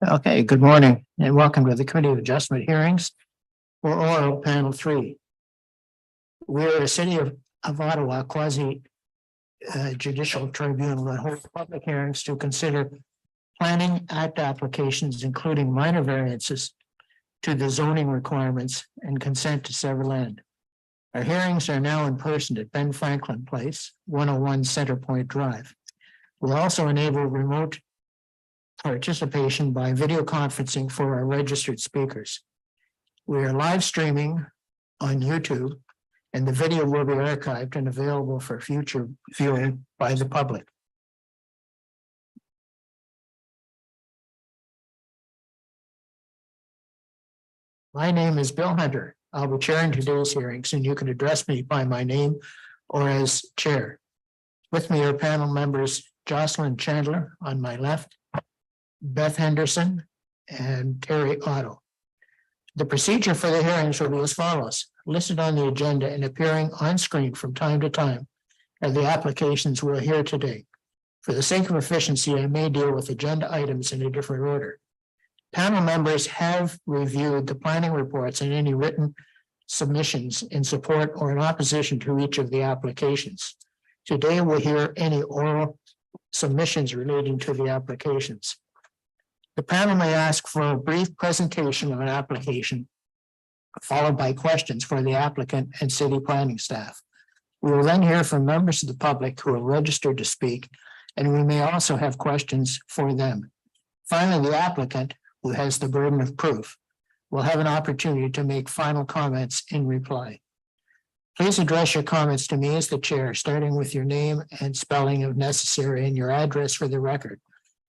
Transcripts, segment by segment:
Okay, good morning and welcome to the Committee of Adjustment hearings for oral panel 3. We're a city of Ottawa quasi judicial tribunal that holds public hearings to consider planning act applications, including minor variances to the zoning requirements and consent to sever land. Our hearings are now in person at Ben Franklin Place, 101 Center Point Drive. We'll also enable remote participation by video conferencing for our registered speakers. We are live streaming on YouTube, and the video will be archived and available for future viewing by the public. My name is Bill Hunter. I'll be chairing today's hearings, and you can address me by my name or as chair. With me are panel members Jocelyn Chandler on my left, Beth Henderson, and Terry Otto. The procedure for the hearings will be as follows. Listed on the agenda and appearing on screen from time to time are the applications we'll hear today. For the sake of efficiency, I may deal with agenda items in a different order. Panel members have reviewed the planning reports and any written submissions in support or in opposition to each of the applications. Today we'll hear any oral submissions relating to the applications. The panel may ask for a brief presentation of an application, followed by questions for the applicant and city planning staff. We will then hear from members of the public who are registered to speak, and we may also have questions for them. Finally, the applicant, who has the burden of proof, will have an opportunity to make final comments in reply. Please address your comments to me as the chair, starting with your name and spelling if necessary and your address for the record.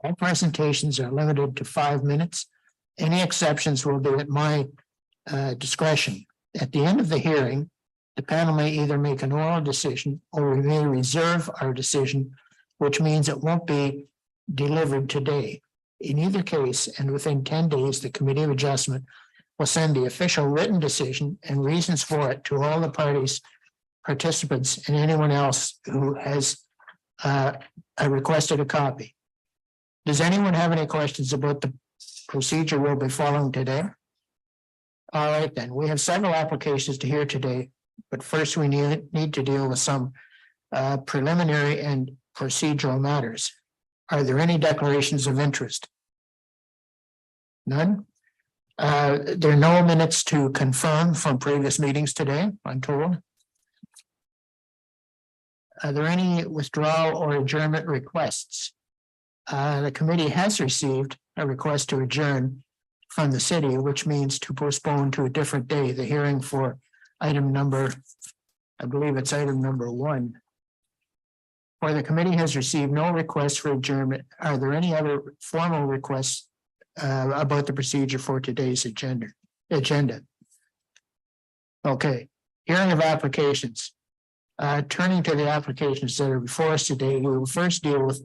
All presentations are limited to 5 minutes. Any exceptions will be at my discretion. At the end of the hearing, the panel may either make an oral decision or we may reserve our decision, which means it won't be delivered today. In either case, and within 10 days, the Committee of Adjustment will send the official written decision and reasons for it to all the parties, participants, and anyone else who has requested a copy. Does anyone have any questions about the procedure we'll be following today? All right, then. We have several applications to hear today, but first we need to deal with some preliminary and procedural matters. Are there any declarations of interest? None? There are no minutes to confirm from previous meetings today, I'm told. Are there any withdrawal or adjournment requests? The committee has received a request to adjourn from the city, which means to postpone to a different day the hearing for item number, I believe it's item number 1. For the committee has received no requests for adjournment. Are there any other formal requests about the procedure for today's agenda? Okay, hearing of applications. Turning to the applications that are before us today, we will first deal with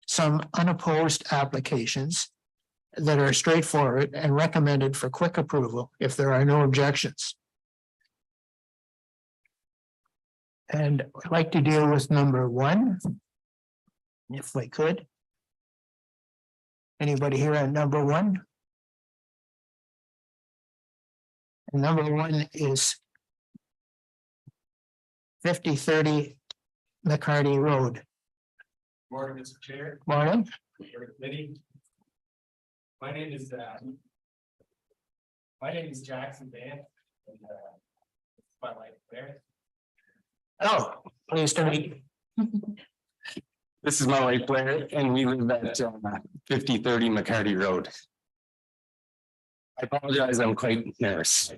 some unopposed applications that are straightforward and recommended for quick approval if there are no objections. And I'd like to deal with number 1, if we could. Anybody here on number 1? And number 1 is 5030 MacHardy Road. Morning, Mr. Chair. Morning. Committee. My name is Jackson Van, and my wife there. Oh, pleased to meet you. This is my wife Blair, and we live at 5030 MacHardy Road. I apologize, I'm quite nervous.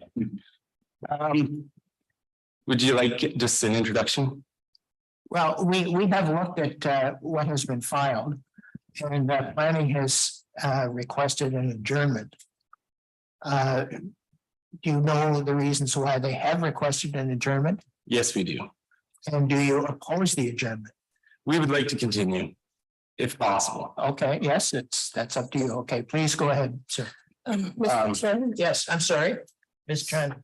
Would you like just an introduction? Well, we have looked at what has been filed, and planning has requested an adjournment. Do you know the reasons why they have requested an adjournment? Yes, we do. And do you oppose the adjournment? We would like to continue, if possible. Okay, yes, that's up to you. Okay, please go ahead, sir. Mr. Chairman? Yes, I'm sorry, Ms. Chen.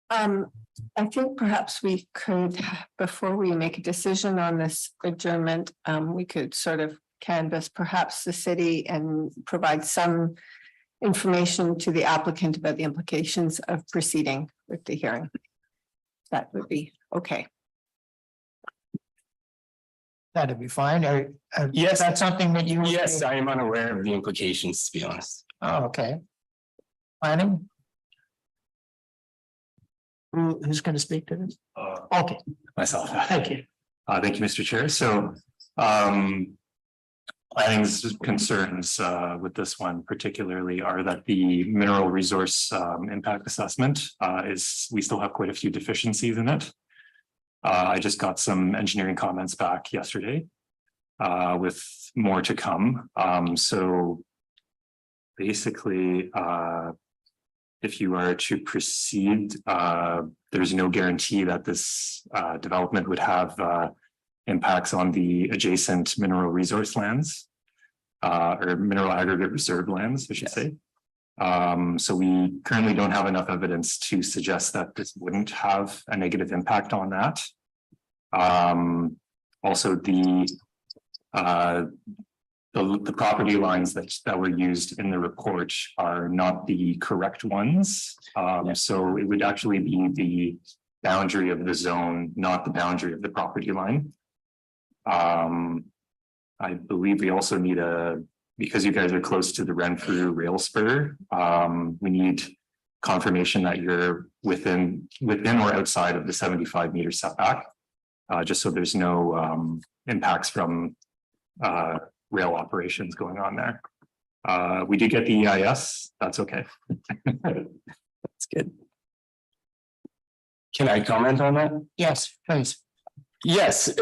I think perhaps we could, before we make a decision on this adjournment, we could sort of canvass perhaps the city and provide some information to the applicant about the implications of proceeding with the hearing. That would be okay. That'd be fine. Yes. That's something that you. Yes, I am unaware of the implications, to be honest. Oh, okay. Planning? Who's going to speak to this? Okay, Myself. thank you. Thank you, Mr. Chair. So, planning's concerns, with this one particularly are that the mineral resource, impact assessment, we still have quite a few deficiencies in it. I just got some engineering comments back yesterday, with more to come. So basically, if you are to proceed, there's no guarantee that this development would have impacts on the adjacent mineral resource lands, or mineral aggregate reserve lands, I should say. So we currently don't have enough evidence to suggest that this wouldn't have a negative impact on that. Also, the property lines that were used in the report are not the correct ones. So it would actually be the boundary of the zone, not the boundary of the property line. I believe we also need because you guys are close to the Renfrew rail spur, we need confirmation that you're within or outside of the 75-meter setback, just so there's no impacts from rail operations going on there. We did get the EIS, that's okay. That's good. Can I comment on that? Yes, please. Yes,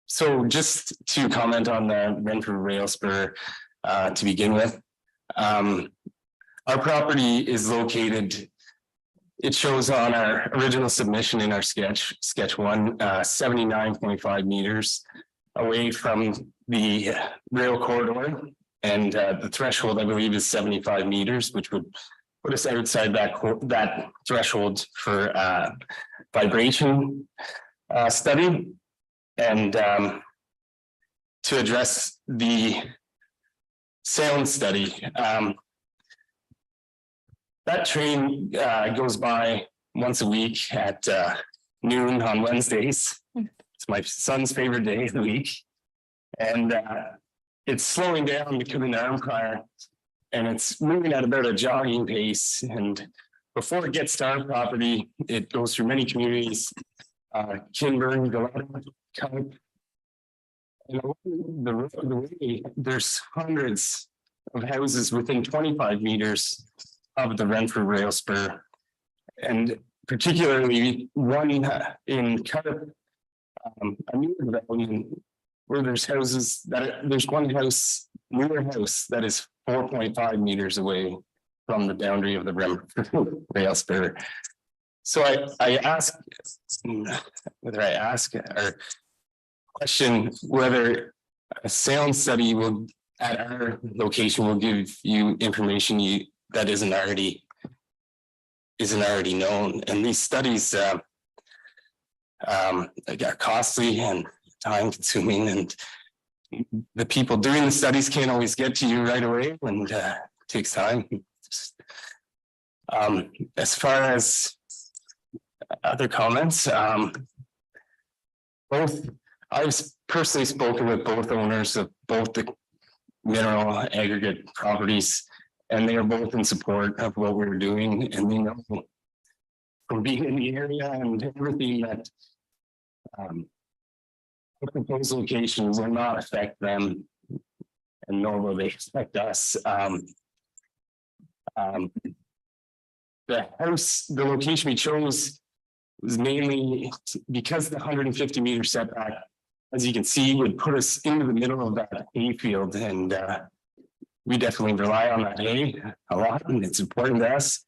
so just to comment on the Renfrew rail spur, to begin with. Our property is located, it shows on our original submission in our sketch 1, 79.5 meters away from the rail corridor. And the threshold, I believe, is 75 meters, which would put us outside that threshold for vibration study. And to address the sound study, that train goes by once a week at noon on Wednesdays. It's my son's favorite day of the week. And it's slowing down because of an arm car, and it's moving at about a jogging pace. And before it gets to our property, it goes through many communities, Kinburn, Galata, Cup. And along the way, there's hundreds of houses within 25 meters of the Renfrew rail spur. And particularly one in Cup, a new development where there's houses there's one newer house that is 4.5 meters away from the boundary of the Renfrew rail spur. So I question whether a sound study at our location will give you information that isn't already known. And these studies are costly and time consuming, and the people doing the studies can't always get to you right away, and it takes time. As far as other comments, I've personally spoken with both owners of both the mineral aggregate properties, and they are both in support of what we're doing, and they know from being in the area and everything that the proposed location will not affect them, and nor will they affect us. The location we chose was mainly because the 150 meter setback, as you can see, would put us into the middle of that hayfield, and we definitely rely on that hay a lot, and it's important to us,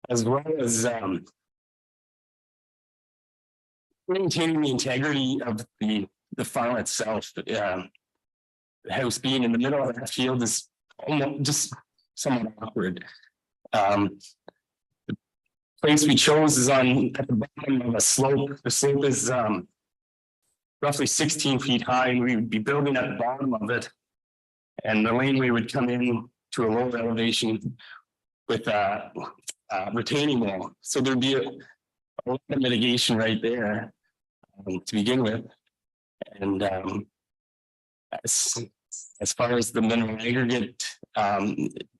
as well as maintaining the integrity of the farm itself. The house being in the middle of that field is almost just somewhat awkward. The place we chose is at the bottom of a slope. The slope is roughly 16 feet high, and we would be building at the bottom of it. And the laneway would come in to a lower elevation with a retaining wall. So there'd be a lot of mitigation right there to begin with. And as far as the minimum aggregate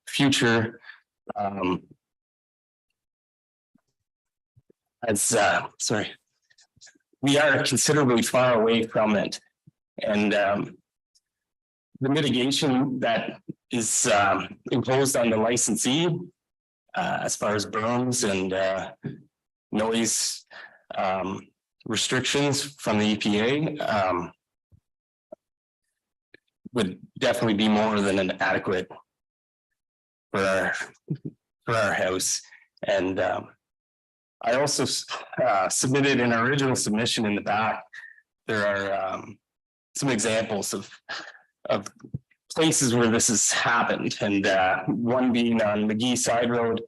future, sorry, we are considerably far away from it. And the mitigation that is imposed on the licensee as far as berms and noise restrictions from the EPA would definitely be more than an adequate for our house. And I also submitted an original submission in the back. There are some examples of places where this has happened, and one being on McGee Side Road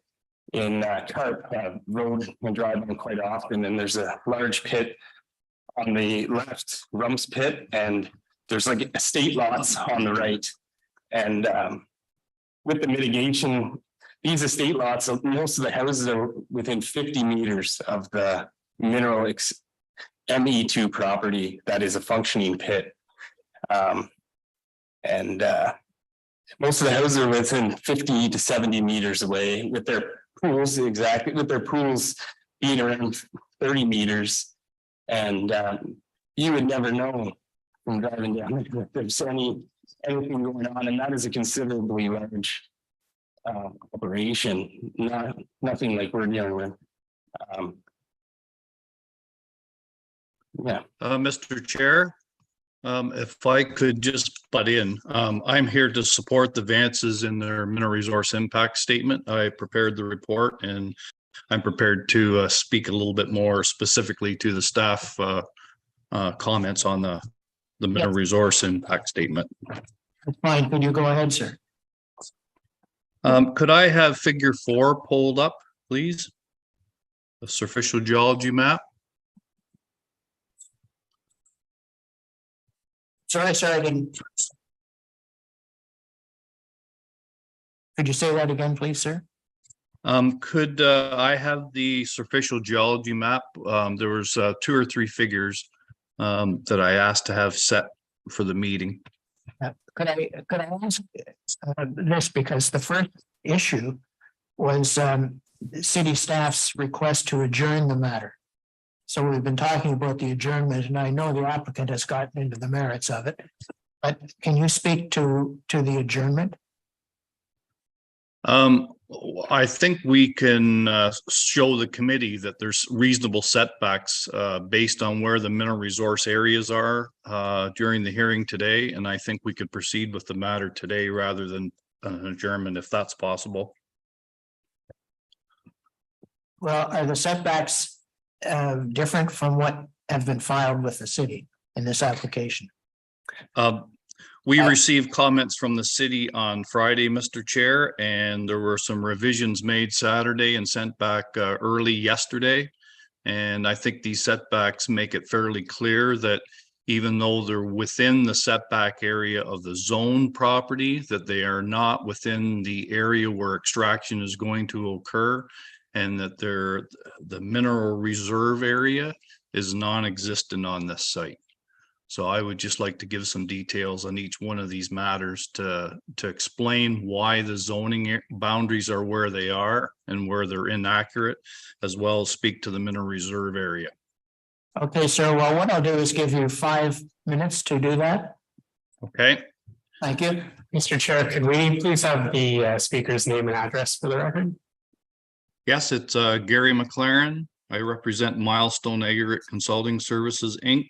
in Carp Road. I drive on quite often, and there's a large pit on the left, Rumps Pit, and there's like estate lots on the right. And with the mitigation, these estate lots, most of the houses are within 50 meters of the mineral ME2 property that is a functioning pit. And most of the houses are within 50 to 70 meters away, with their pools being around 30 meters. And you would never know from driving down if there's anything going on, and that is a considerably large operation, nothing like we're dealing with. Mr. Chair, if I could just butt in, I'm here to support the Vances in their mineral resource impact statement. I prepared the report, and I'm prepared to speak a little bit more specifically to the staff comments on the mineral resource impact statement. That's fine. Could you go ahead, sir? Could I have figure 4 pulled up, please? The surficial geology map. Sorry, I didn't. Could you say that again, please, sir? Could I have the surficial geology map? There was 2 or 3 figures that I asked to have set for the meeting. Could I ask this, because the first issue was city staff's request to adjourn the matter. So we've been talking about the adjournment, and I know the applicant has gotten into the merits of it. But can you speak to the adjournment? I think we can show the committee that there's reasonable setbacks based on where the mineral resource areas are during the hearing today. And I think we could proceed with the matter today rather than an adjournment, if that's possible. Well, are the setbacks different from what have been filed with the city in this application? We received comments from the city on Friday, Mr. Chair, and there were some revisions made Saturday and sent back early yesterday. And I think these setbacks make it fairly clear that even though they're within the setback area of the zone property, that they are not within the area where extraction is going to occur, and that the mineral reserve area is non-existent on this site. So I would just like to give some details on each one of these matters to explain why the zoning boundaries are where they are and where they're inaccurate, as well as speak to the mineral reserve area. Okay, sir. Well, what I'll do is give you 5 minutes to do that. Okay. Thank you. Mr. Chair, could we please have the speaker's name and address for the record? Yes, it's Gary McLaren. I represent Milestone Aggregate Consulting Services, Inc.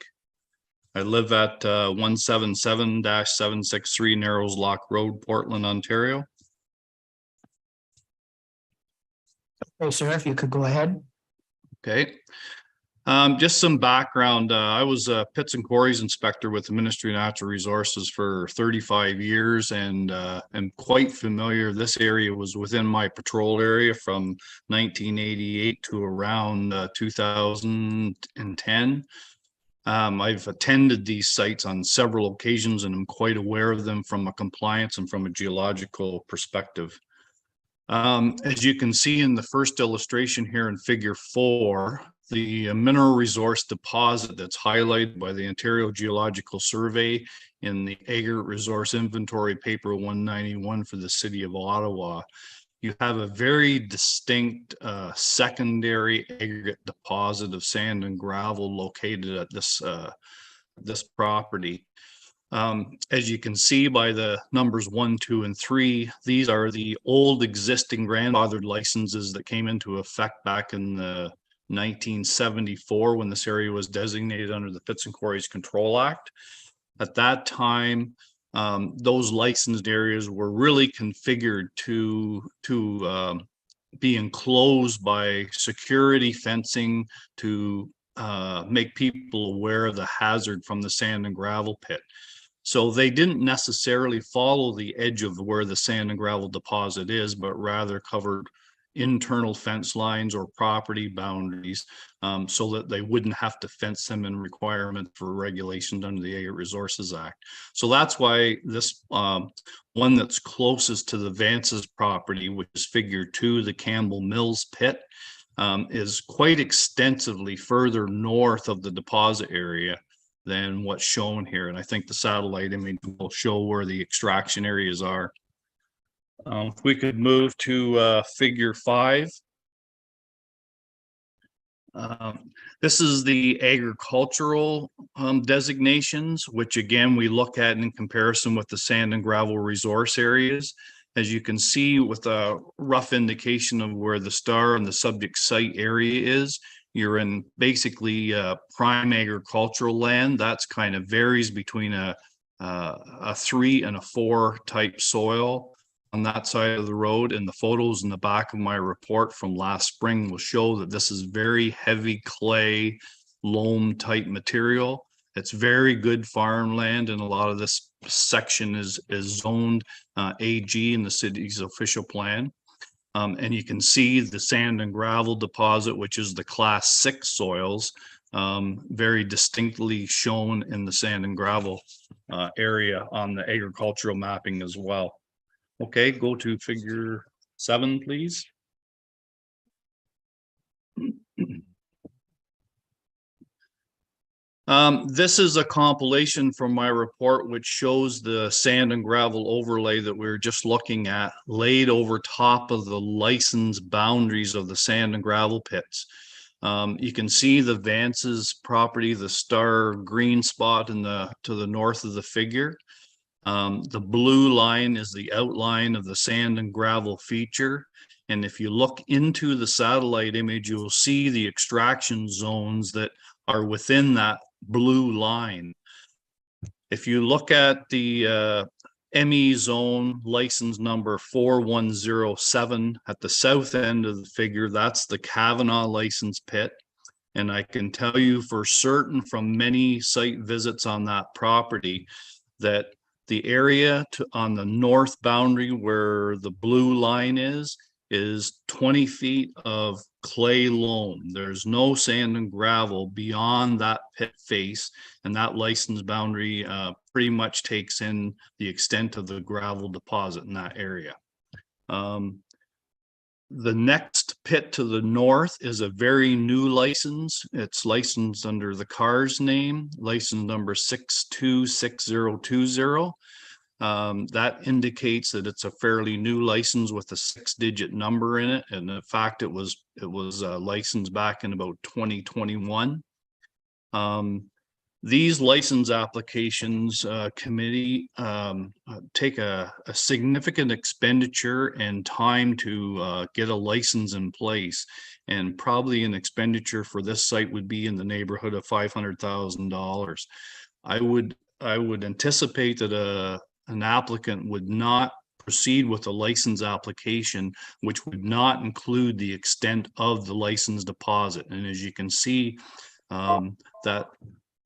I live at 177-763 Narrows Lock Road, Portland, Ontario. Okay, sir, if you could go ahead. Okay. Just some background. I was a pits and quarries inspector with the Ministry of Natural Resources for 35 years, and am quite familiar. This area was within my patrol area from 1988 to around 2010. I've attended these sites on several occasions and I'm quite aware of them from a compliance and from a geological perspective. As you can see in the first illustration here in figure 4, the mineral resource deposit that's highlighted by the Ontario Geological Survey in the aggregate resource inventory paper 191 for the city of Ottawa, you have a very distinct secondary aggregate deposit of sand and gravel located at this property. As you can see by the numbers 1, 2, and 3, these are the old existing grandfathered licenses that came into effect back in the 1974 when this area was designated under the Pits and Quarries Control Act. At that time, those licensed areas were really configured to be enclosed by security fencing to make people aware of the hazard from the sand and gravel pit. So they didn't necessarily follow the edge of where the sand and gravel deposit is, but rather covered internal fence lines or property boundaries so that they wouldn't have to fence them in requirement for regulations under the Aggregate Resources Act. So that's why this one that's closest to the Vance's property, which is figure 2, the Campbell Mills pit, is quite extensively further north of the deposit area than what's shown here. And I think the satellite image will show where the extraction areas are. If we could move to figure 5. This is the agricultural designations, which again, we look at in comparison with the sand and gravel resource areas. As you can see with a rough indication of where the star and the subject site area is, you're in basically prime agricultural land. That's kind of varies between a 3 and a 4 type soil on that side of the road, and the photos in the back of my report from last spring will show that this is very heavy clay loam type material. It's very good farmland, and a lot of this section is zoned AG in the city's official plan. And you can see the sand and gravel deposit, which is the class 6 soils, very distinctly shown in the sand and gravel area on the agricultural mapping as well. Okay, go to figure 7, please. This is a compilation from my report, which shows the sand and gravel overlay that we were just looking at laid over top of the license boundaries of the sand and gravel pits. You can see the Vance's property, the star green spot to the north of the figure. The blue line is the outline of the sand and gravel feature. And if you look into the satellite image, you will see the extraction zones that are within that blue line. If you look at the ME zone license number 4107 at the south end of the figure, that's the Kavanaugh license pit. And I can tell you for certain from many site visits on that property that the area on the north boundary where the blue line is 20 feet of clay loam. There's no sand and gravel beyond that pit face, and that license boundary pretty much takes in the extent of the gravel deposit in that area. The next pit to the north is a very new license. It's licensed under the CARS name, license number 626020. That indicates that it's a fairly new license with a 6-digit number in it. And in fact, it was licensed back in about 2021. These license applications committee take a significant expenditure and time to get a license in place. And probably an expenditure for this site would be in the neighborhood of $500,000. I would anticipate that an applicant would not proceed with a license application, which would not include the extent of the license deposit. And as you can see, that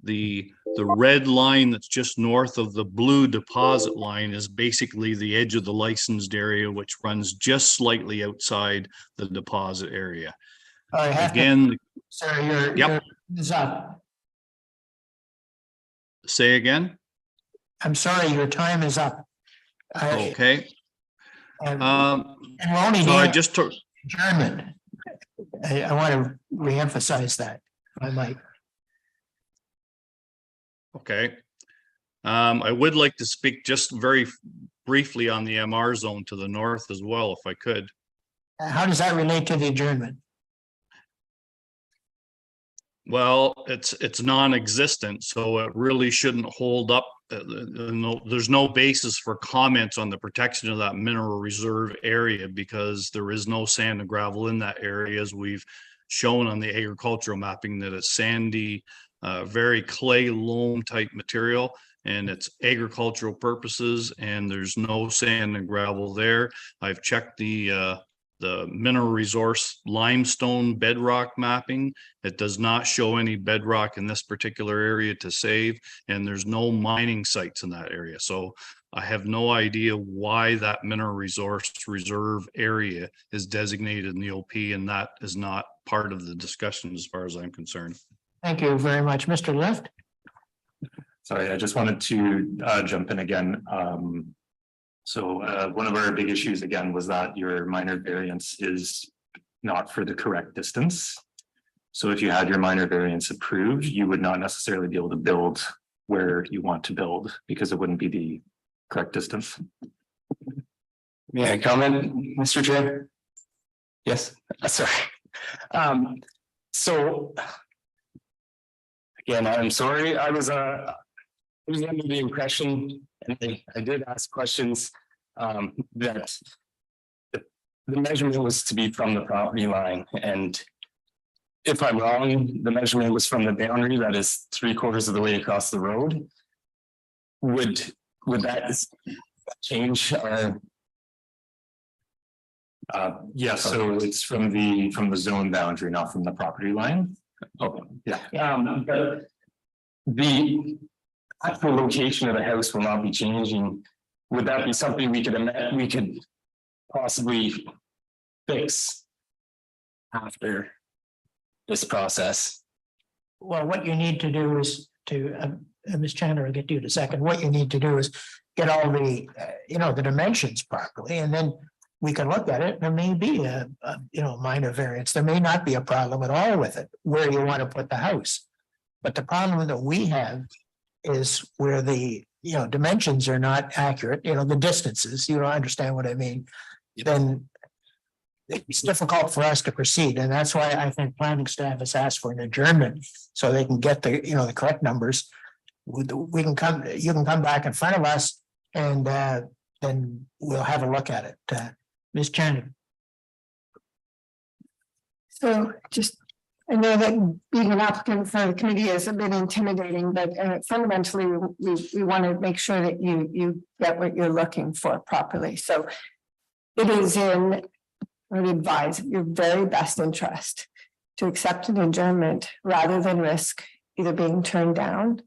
the red line that's just north of the blue deposit line is basically the edge of the licensed area, which runs just slightly outside the deposit area. I have Again, sir, your is up. Say again? I'm sorry, your time is up. Okay. And Um, we're only so I doing just took, adjournment. I want to reemphasize that, if I might. okay. I would like to speak just very briefly on the MR zone to the north as well, if I could. How does that relate to the adjournment? Well, it's non-existent, so it really shouldn't hold up. There's no basis for comments on the protection of that mineral reserve area because there is no sand and gravel in that area, as we've shown on the agricultural mapping, that it's sandy, very clay loam type material, and it's agricultural purposes, and there's no sand and gravel there. I've checked the mineral resource limestone bedrock mapping. It does not show any bedrock in this particular area to save, and there's no mining sites in that area. So I have no idea why that mineral resource reserve area is designated in the OP, and that is not part of the discussion as far as I'm concerned. Thank you very much, Mr. Lift. Sorry, I just wanted to jump in again. So one of our big issues again was that your minor variance is not for the correct distance. So if you had your minor variance approved, you would not necessarily be able to build where you want to build because it wouldn't be the correct distance. May I comment, Mr. Chair? Yes, sorry. So again, I'm sorry, I was under the impression, and I did ask questions, that the measurement was to be from the property line, and if I'm wrong, the measurement was from the boundary that is 3/4 of the way across the road. Would that change our? Yes, so it's from the zone boundary, not from the property line. Oh, Yeah. But the actual location of the house will not be changing. Would that be something we could possibly fix after this process? Well, what you need to do is to, Ms. Chandler, I'll get to you in a second. What you need to do is get all the, the dimensions properly, and then we can look at it. There may be a minor variance. There may not be a problem at all with it, where you want to put the house. But the problem that we have is where the, dimensions are not accurate, the distances, you don't understand what I mean, then it's difficult for us to proceed. And that's why I think planning staff has asked for an adjournment so they can get the, the correct numbers. You can come back in front of us and then we'll have a look at it. Ms. Chandler. So just, I know that being an applicant for the committee is a bit intimidating, but fundamentally, we want to make sure that you get what you're looking for properly. So it is I would advise your very best interest to accept an adjournment rather than risk either being turned down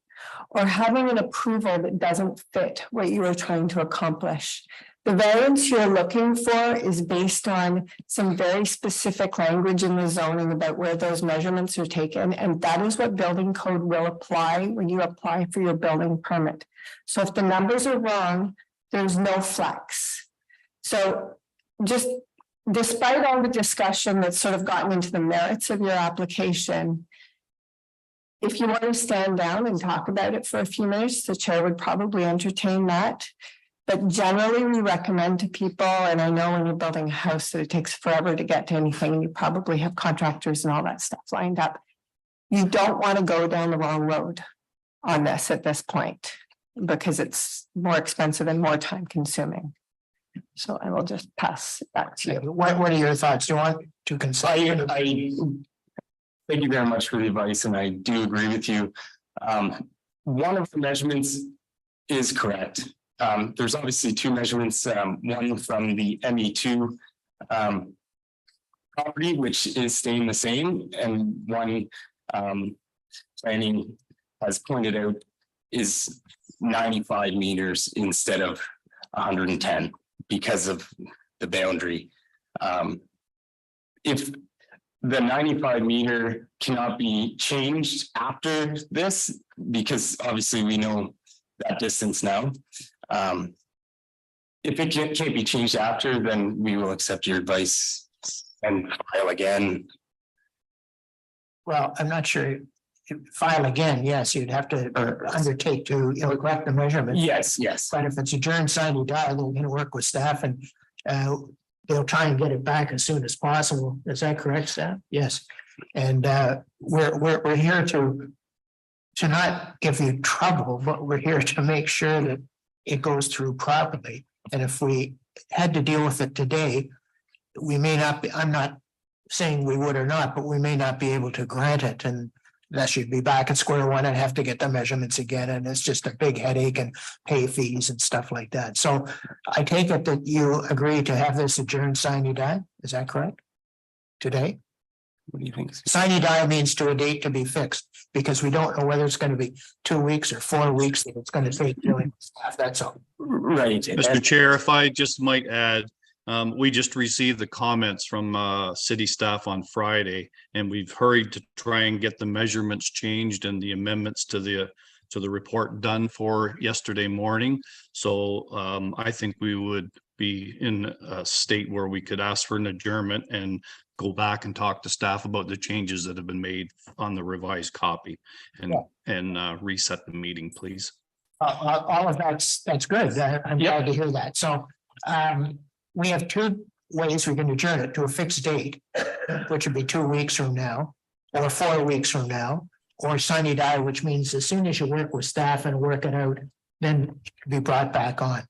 or having an approval that doesn't fit what you are trying to accomplish. The variance you're looking for is based on some very specific language in the zoning about where those measurements are taken, and that is what building code will apply when you apply for your building permit. So if the numbers are wrong, there's no flex. So just despite all the discussion that's sort of gotten into the merits of your application, if you want to stand down and talk about it for a few minutes, the chair would probably entertain that. But generally, we recommend to people, and I know when you're building a house that it takes forever to get to anything, and you probably have contractors and all that stuff lined up. You don't want to go down the wrong road on this at this point, because it's more expensive and more time consuming. So I will just pass that to you. What are your thoughts? Do you want to consult? Thank you very much for the advice, and I do agree with you. One of the measurements is correct. There's obviously two measurements, one from the ME2 property, which is staying the same, and one planning has pointed out is 95 meters instead of 110 because of the boundary. If the 95 meter cannot be changed after this because obviously we know that distance now. If it can't be changed after, then we will accept your advice and file again. Well, I'm not sure. File again, yes, you'd have to undertake to, correct the measurement. Yes, yes. But if it's adjourned, sign, you die, they're gonna work with staff and they'll try and get it back as soon as possible. Is that correct, staff? Yes. And we're here to not give you trouble, but we're here to make sure that it goes through properly. And if we had to deal with it today, we may not be, I'm not saying we would or not, but we may not be able to grant it, and that should be back at square one and have to get the measurements again, and it's just a big headache and pay fees and stuff like that. So I take it that you agree to have this adjourned, sign, you die, is that correct? Today? What do you think? Sign, you die means to a date to be fixed, because we don't know whether it's going to be 2 weeks or 4 weeks that it's going to take doing stuff, that's all. Right. Mr. Chair, if I just might add, we just received the comments from city staff on Friday, and we've hurried to try and get the measurements changed and the amendments to the report done for yesterday morning. So I think we would be in a state where we could ask for an adjournment and go back and talk to staff about the changes that have been made on the revised copy and reset the meeting, please. All of that's good. I'm glad to hear that. So we have 2 ways we can adjourn it: to a fixed date, which would be 2 weeks from now, or 4 weeks from now, or sine die, which means as soon as you work with staff and work it out, then it can be brought back on.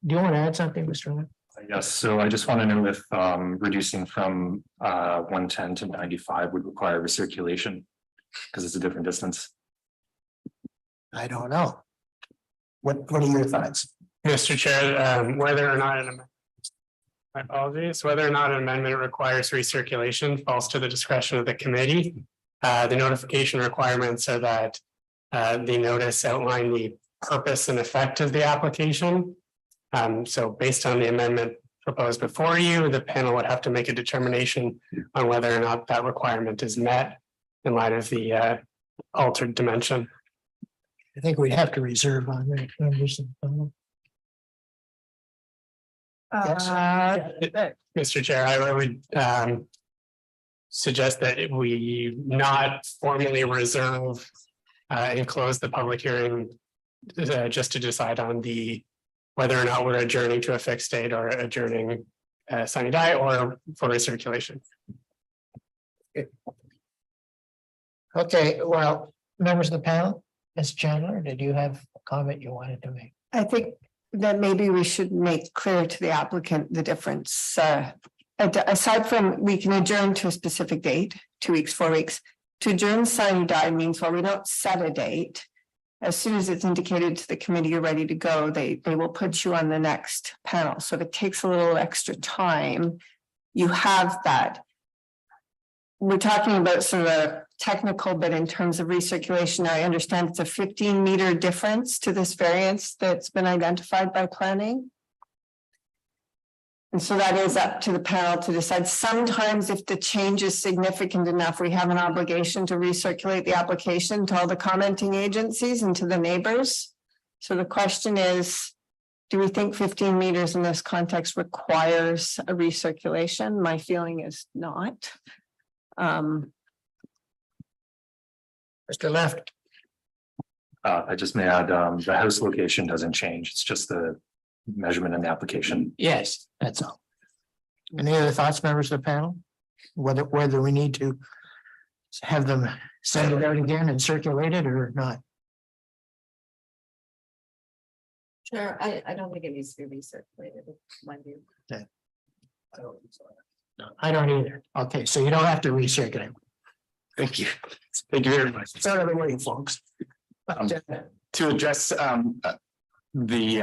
Do you want to add something, Mr. Lynn? Yes, so I just want to know if reducing from 110 to 95 would require recirculation, because it's a different distance. I don't know. What are your thoughts? Mr. Chair, whether or not my apologies, whether or not an amendment requires recirculation falls to the discretion of the committee. The notification requirements are that the notice outline the purpose and effect of the application. So based on the amendment proposed before you, the panel would have to make a determination on whether or not that requirement is met in light of the altered dimension. I think we'd have to reserve on that. Mr. Chair, I would suggest that we not formally reserve and close the public hearing just to decide on whether or not we're adjourning to a fixed date or adjourning sine die or for recirculation. Okay, well, members of the panel, Ms. Chandler, did you have a comment you wanted to make? I think that maybe we should make clear to the applicant the difference. Aside from, we can adjourn to a specific date, 2 weeks, 4 weeks. To adjourn sine die means, while we don't set a date, as soon as it's indicated to the committee you're ready to go, they will put you on the next panel. So if it takes a little extra time, you have that. We're talking about sort of a technical, but in terms of recirculation, I understand it's a 15-meter difference to this variance that's been identified by planning. And so that is up to the panel to decide. Sometimes if the change is significant enough, we have an obligation to recirculate the application to all the commenting agencies and to the neighbors. So the question is, do we think 15 meters in this context requires a recirculation? My feeling is not. Mr. Left. I just may add, the house location doesn't change. It's just the measurement in the application. Yes, that's all. Any other thoughts, members of the panel? Whether we need to have them send it out again and circulate it or not? Sure, I don't think it needs to be recirculated, mind you. I don't either. Okay, so you don't have to recirculate. Thank you. Thank you very much. It's out of the way, folks. To address the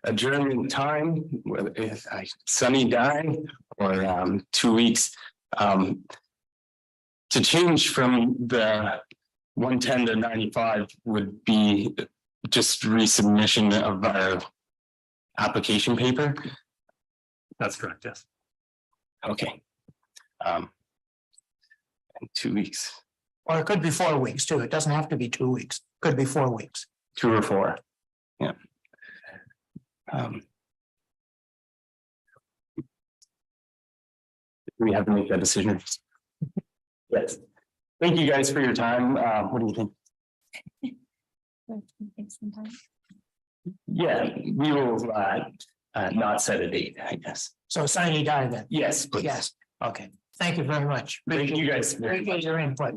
adjournment time, whether it's sunny die or 2 weeks, to change from the 110 to 95 would be just resubmission of our application paper. That's correct, yes. Okay. In 2 weeks, Or it could be 4 weeks too. It doesn't have to be 2 weeks. Could be 4 weeks. 2 or 4. Yeah. We have to make that decision. Yes. Thank you guys for your time. What do you think? Yeah, we will not set a date, I guess. So sine die then. Yes, please. Yes, okay. Thank you very much. Thank you guys. Appreciate your input.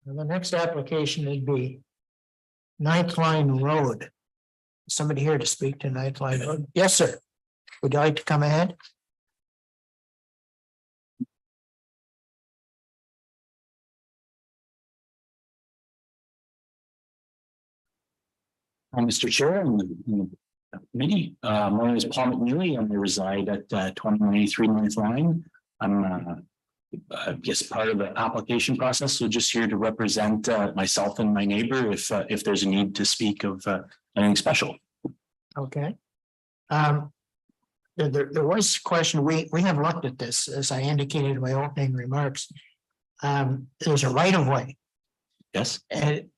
And the next application would be Ninth Line Road. Somebody here to speak to Ninth Line Road? Yes, sir. Would you like to come ahead? Mr. Chair, and the committee, my name is Paul McNeely, and I reside at 2093 Ninth Line. I'm just part of the application process, so just here to represent myself and my neighbor if there's a need to speak of anything special. Okay. There was a question, we have looked at this, as I indicated in my opening remarks. There's a right of way. Yes? And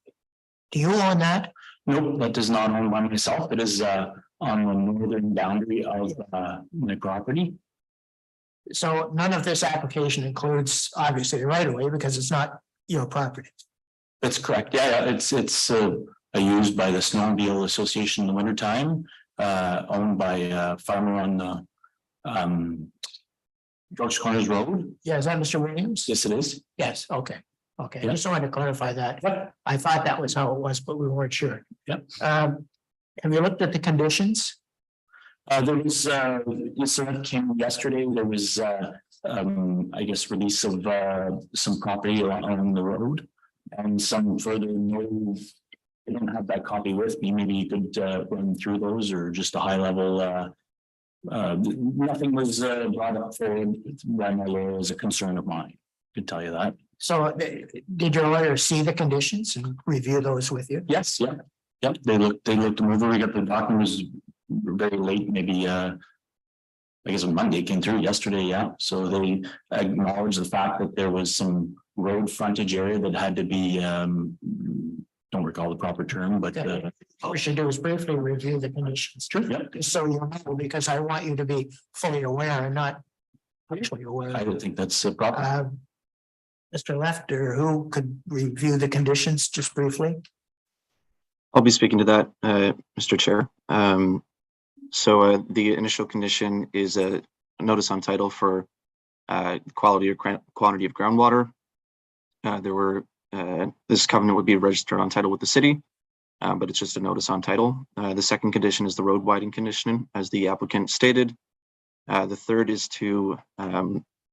do you own that? Nope, that is not owned by myself. It is on the northern boundary of the property. So none of this application includes obviously the right of way because it's not your property. That's correct. Yeah, it's used by the Snowmobile Association in the wintertime, owned by a farmer on the George Corners Road. Yeah, is that Mr. Williams? Yes, it is. Yes, okay. Okay, I Yeah. just wanted to clarify that. I thought that was how it was, but we weren't sure. Yep. Have you looked at the conditions? There was, so that came yesterday, there was, I guess, release of, some property along the road. And some further, no, I don't have that copy with me, maybe you could, run through those, or just a high level, nothing was, brought up for, by my lawyer as a concern of mine, could tell you that. So did your lawyer see the conditions and review those with you? Yes, yeah, yep, they looked them over, we got the documents very late, maybe, I guess on Monday, came through yesterday, yeah, so they acknowledged the fact that there was some road frontage area that had to be, don't recall the proper term, but. What we should do is briefly review the conditions. Sure, yeah. So you know, because I want you to be fully aware and not partially aware. I would think that's proper. Mr. Lefter, who could review the conditions just briefly? I'll be speaking to that, Mr. Chair. So the initial condition is a notice on title for quality of groundwater. This covenant would be registered on title with the city, but it's just a notice on title. The second condition is the road widening condition, as the applicant stated. The third is to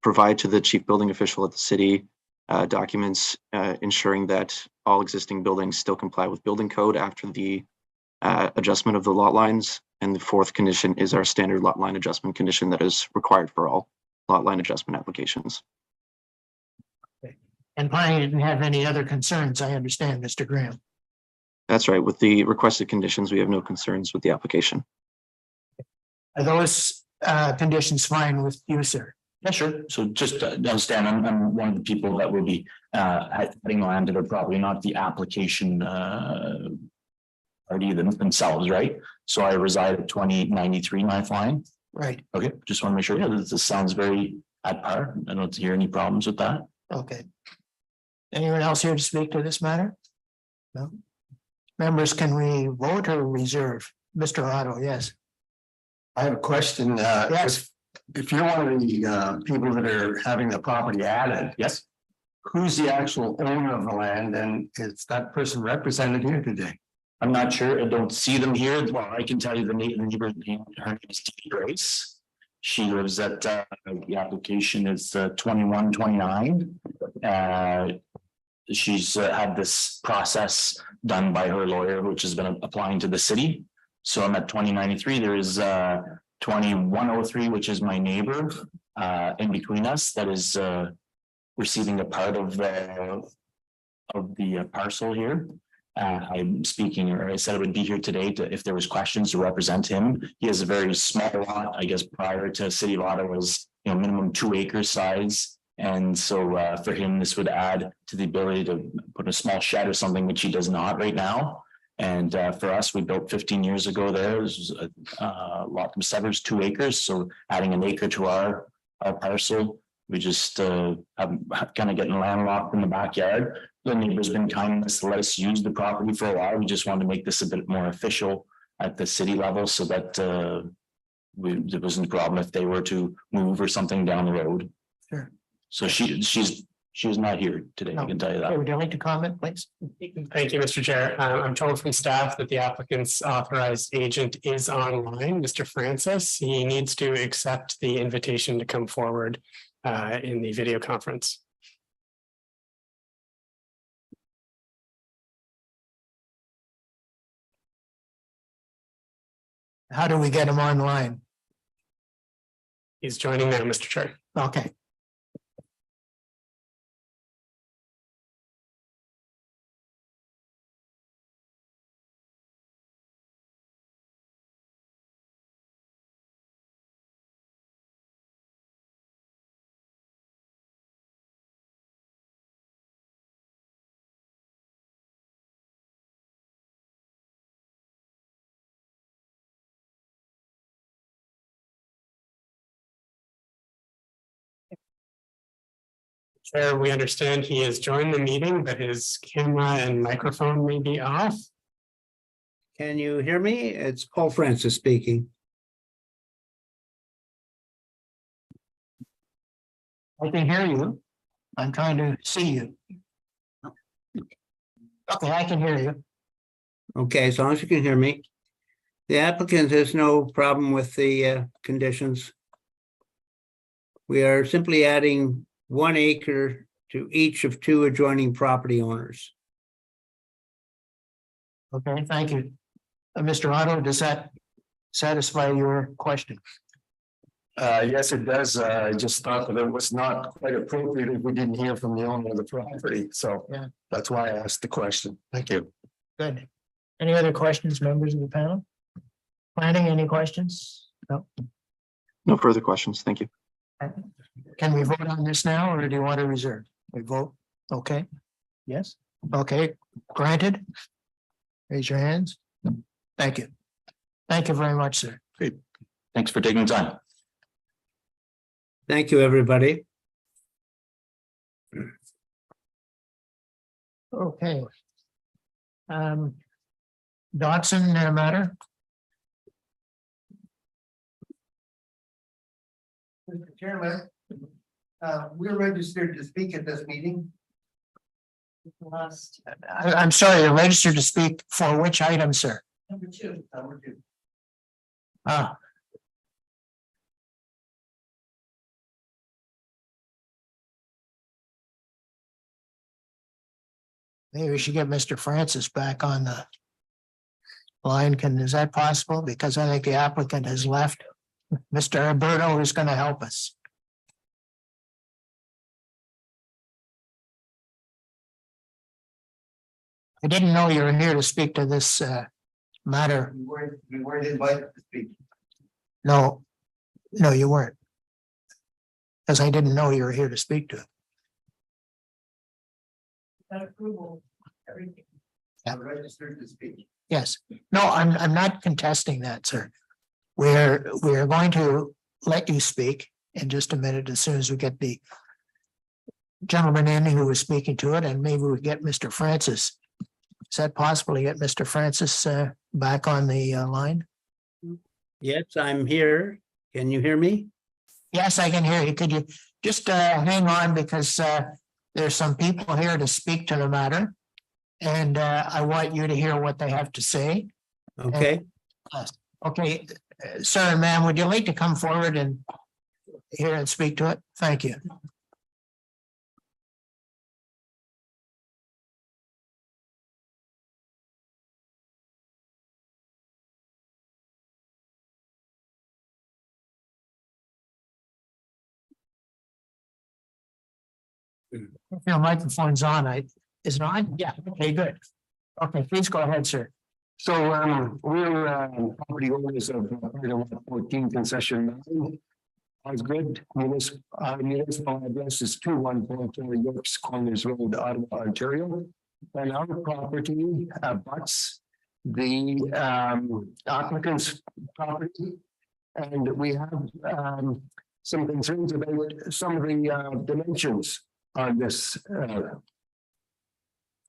provide to the chief building official at the city documents ensuring that all existing buildings still comply with building code after the adjustment of the lot lines. And the fourth condition is our standard lot line adjustment condition that is required for all lot line adjustment applications. And Piney didn't have any other concerns, I understand, Mr. Graham. That's right. With the requested conditions, we have no concerns with the application. Are those conditions fine with you, sir? Yeah, sure. So just to understand, I'm one of the people that will be heading land to their property, not the application party themselves, right? So I reside at 2093 Ninth Line. Right, Okay, just want to make sure. Yeah, this sounds very at par. I don't hear any problems with that. okay. Anyone else here to speak to this matter? No? Members, can we vote or reserve? Mr. Otto, yes. I have a question. Yes. If you're one of the people that are having the property added, Yes. who's the actual owner of the land, and is that person represented here today? I'm not sure. I don't see them here. Well, I can tell you the neighbor's name. Her name is Dee Grace. She lives at the application is 2129. She's had this process done by her lawyer, which has been applying to the city. So I'm at 2093. There is 2103, which is my neighbor in between us, that is receiving a part of the parcel here. I'm speaking, or I said I would be here today to, if there was questions, to represent him. He has a very small lot, I guess prior to city lot, it was, minimum 2 acre size. And so for him, this would add to the ability to put a small shed or something, which he does not right now. And for us, we built 15 years ago there. This was a lot of severs 2 acres. So adding an acre to our parcel, we just have kind of getting landlocked in the backyard. The neighbor's been kind enough to let us use the property for a while. We just wanted to make this a bit more official at the city level so that there wasn't a problem if they were to move or something down the road. Sure. So she's not here today, I can tell you that. Okay, would you like to comment, please? Thank you, Mr. Chair. I'm told from staff that the applicant's authorized agent is online, Mr. Francis. He needs to accept the invitation to come forward in the video conference. How do we get him online? He's joining now, Mr. Chair. Okay. Chair, we understand he has joined the meeting, but his camera and microphone may be off. Can you hear me? It's Paul Francis speaking. I can hear you. I'm trying to see you. Okay, I can hear you. Okay, as long as you can hear me. The applicant has no problem with the conditions. We are simply adding 1 acre to each of 2 adjoining property owners. Okay, thank you. Mr. Otto, does that satisfy your question? Yes, it does. I just thought that it was not quite appropriate if we didn't hear from the owner of the property. So Yeah. that's why I asked the question. Thank you. Good. Any other questions, members of the panel? Planning, any questions? No. No further questions. Thank you. Can we vote on this now, or do you want to reserve? We vote, okay? Yes, okay, granted. Raise your hands. Thank you. Thank you very much, sir. Thanks for taking the time. Thank you, everybody. Okay. Dobson matter? Mr. Chairman, we're registered to speak at this meeting. I'm sorry, you're registered to speak for which item, sir? Number two. Ah. Maybe we should get Mr. Francis back on the line. Is that possible? Because I think the applicant has left. Mr. Alberto is going to help us. I didn't know you were here to speak to this matter. We weren't invited to speak. No, you weren't. Because I didn't know you were here to speak to it. That approval, everything. Yeah. We're registered to speak. Yes, no, I'm not contesting that, sir. We're going to let you speak in just a minute as soon as we get the gentleman in who was speaking to it, and maybe we get Mr. Francis. Is that possible to get Mr. Francis back on the line? Yes, I'm here. Can you hear me? Yes, I can hear you. Could you just hang on, because there's some people here to speak to the matter. And I want you to hear what they have to say. Okay. Okay, sir and ma'am, would you like to come forward and hear and speak to it? Thank you. Your microphone's on. Is it on? Yeah, okay, good. Okay, please go ahead, sir. So we're property owners of 14 concession 9. Osgood, municipal address is 2144 York's Corners Road, Ottawa, Ontario. And our property abuts the applicant's property. And we have some concerns about some of the dimensions on this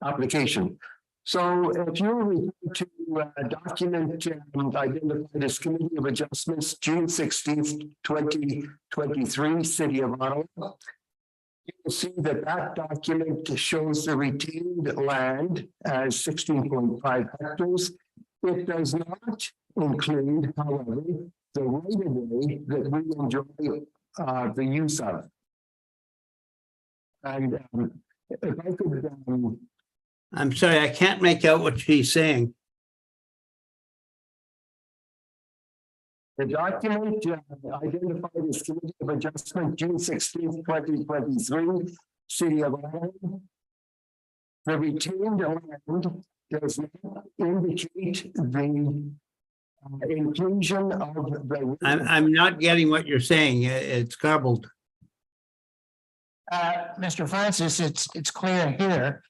application. So if you refer to document identified as Committee of Adjustments, June 16th, 2023, City of Ottawa, you will see that that document shows the retained land as 16.5 hectares. It does not include, however, the right of way that we enjoy the use of. And if I could I'm sorry, I can't make out what he's saying. the document identified as Committee of Adjustment, June 16th, 2023, City of Ottawa. The retained land does not indicate the inclusion of the. I'm not getting what you're saying. It's garbled. Mr. Francis, it's clear here.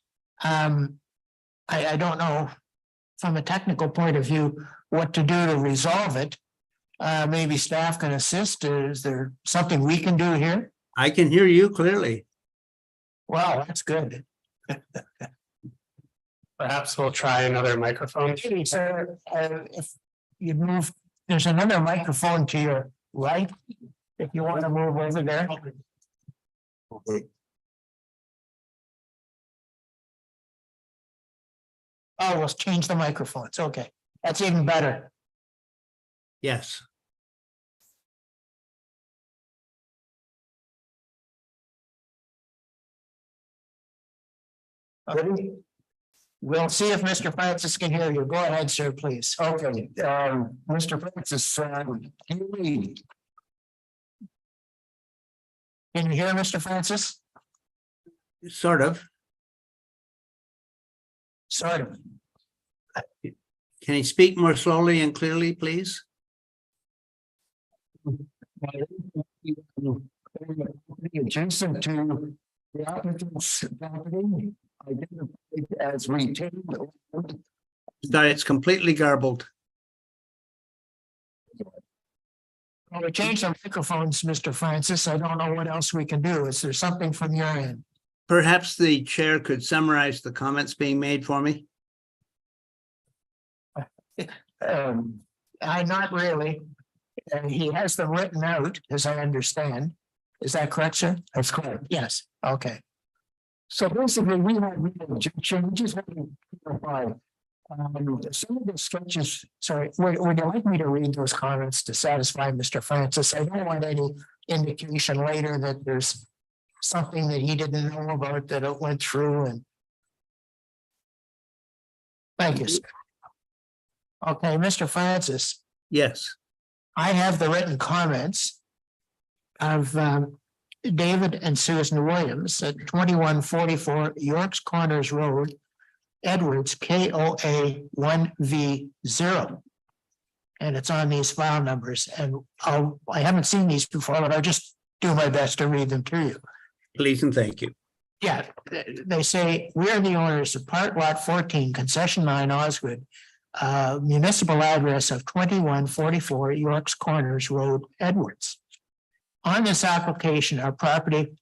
I don't know from a technical point of view what to do to resolve it. Maybe staff can assist. Is there something we can do here? I can hear you clearly. Wow, that's good. Perhaps we'll try another microphone. Maybe, sir, if you move, there's another microphone to your right. If you want to move over there. Okay. Oh, we'll change the microphones. Okay, that's even better. Yes. Okay. We'll see if Mr. Francis can hear you. Go ahead, sir, please. Okay, Mr. Francis, you read. Can you hear Mr. Francis? Sort of. Sort of. Can you speak more slowly and clearly, please? Adjacent to the applicant's property, identified as retained land. That it's completely garbled. Well, we changed our microphones, Mr. Francis. I don't know what else we can do. Is there something from your end? Perhaps the chair could summarize the comments being made for me. Not really. He has them written out, as I understand. Is that correct, sir? That's correct. Yes, okay. So basically, we have no objection. We just want to clarify. Some of the sketches, Sorry, would you like me to read those comments to satisfy Mr. Francis? I don't want any indication later that there's something that he didn't know about that it went through and. Thank you, sir. Okay, Mr. Francis, Yes. I have the written comments of David and Susan Williams at 2144 York's Corners Road, Edwards, KOA 1V0. And it's on these file numbers, and I haven't seen these before, but I'll just do my best to read them to you. Please and thank you. Yeah, they say, we are the owners of Part Lot 14, Concession 9, Osgood, municipal address of 2144 York's Corners Road, Edwards. On this application, our property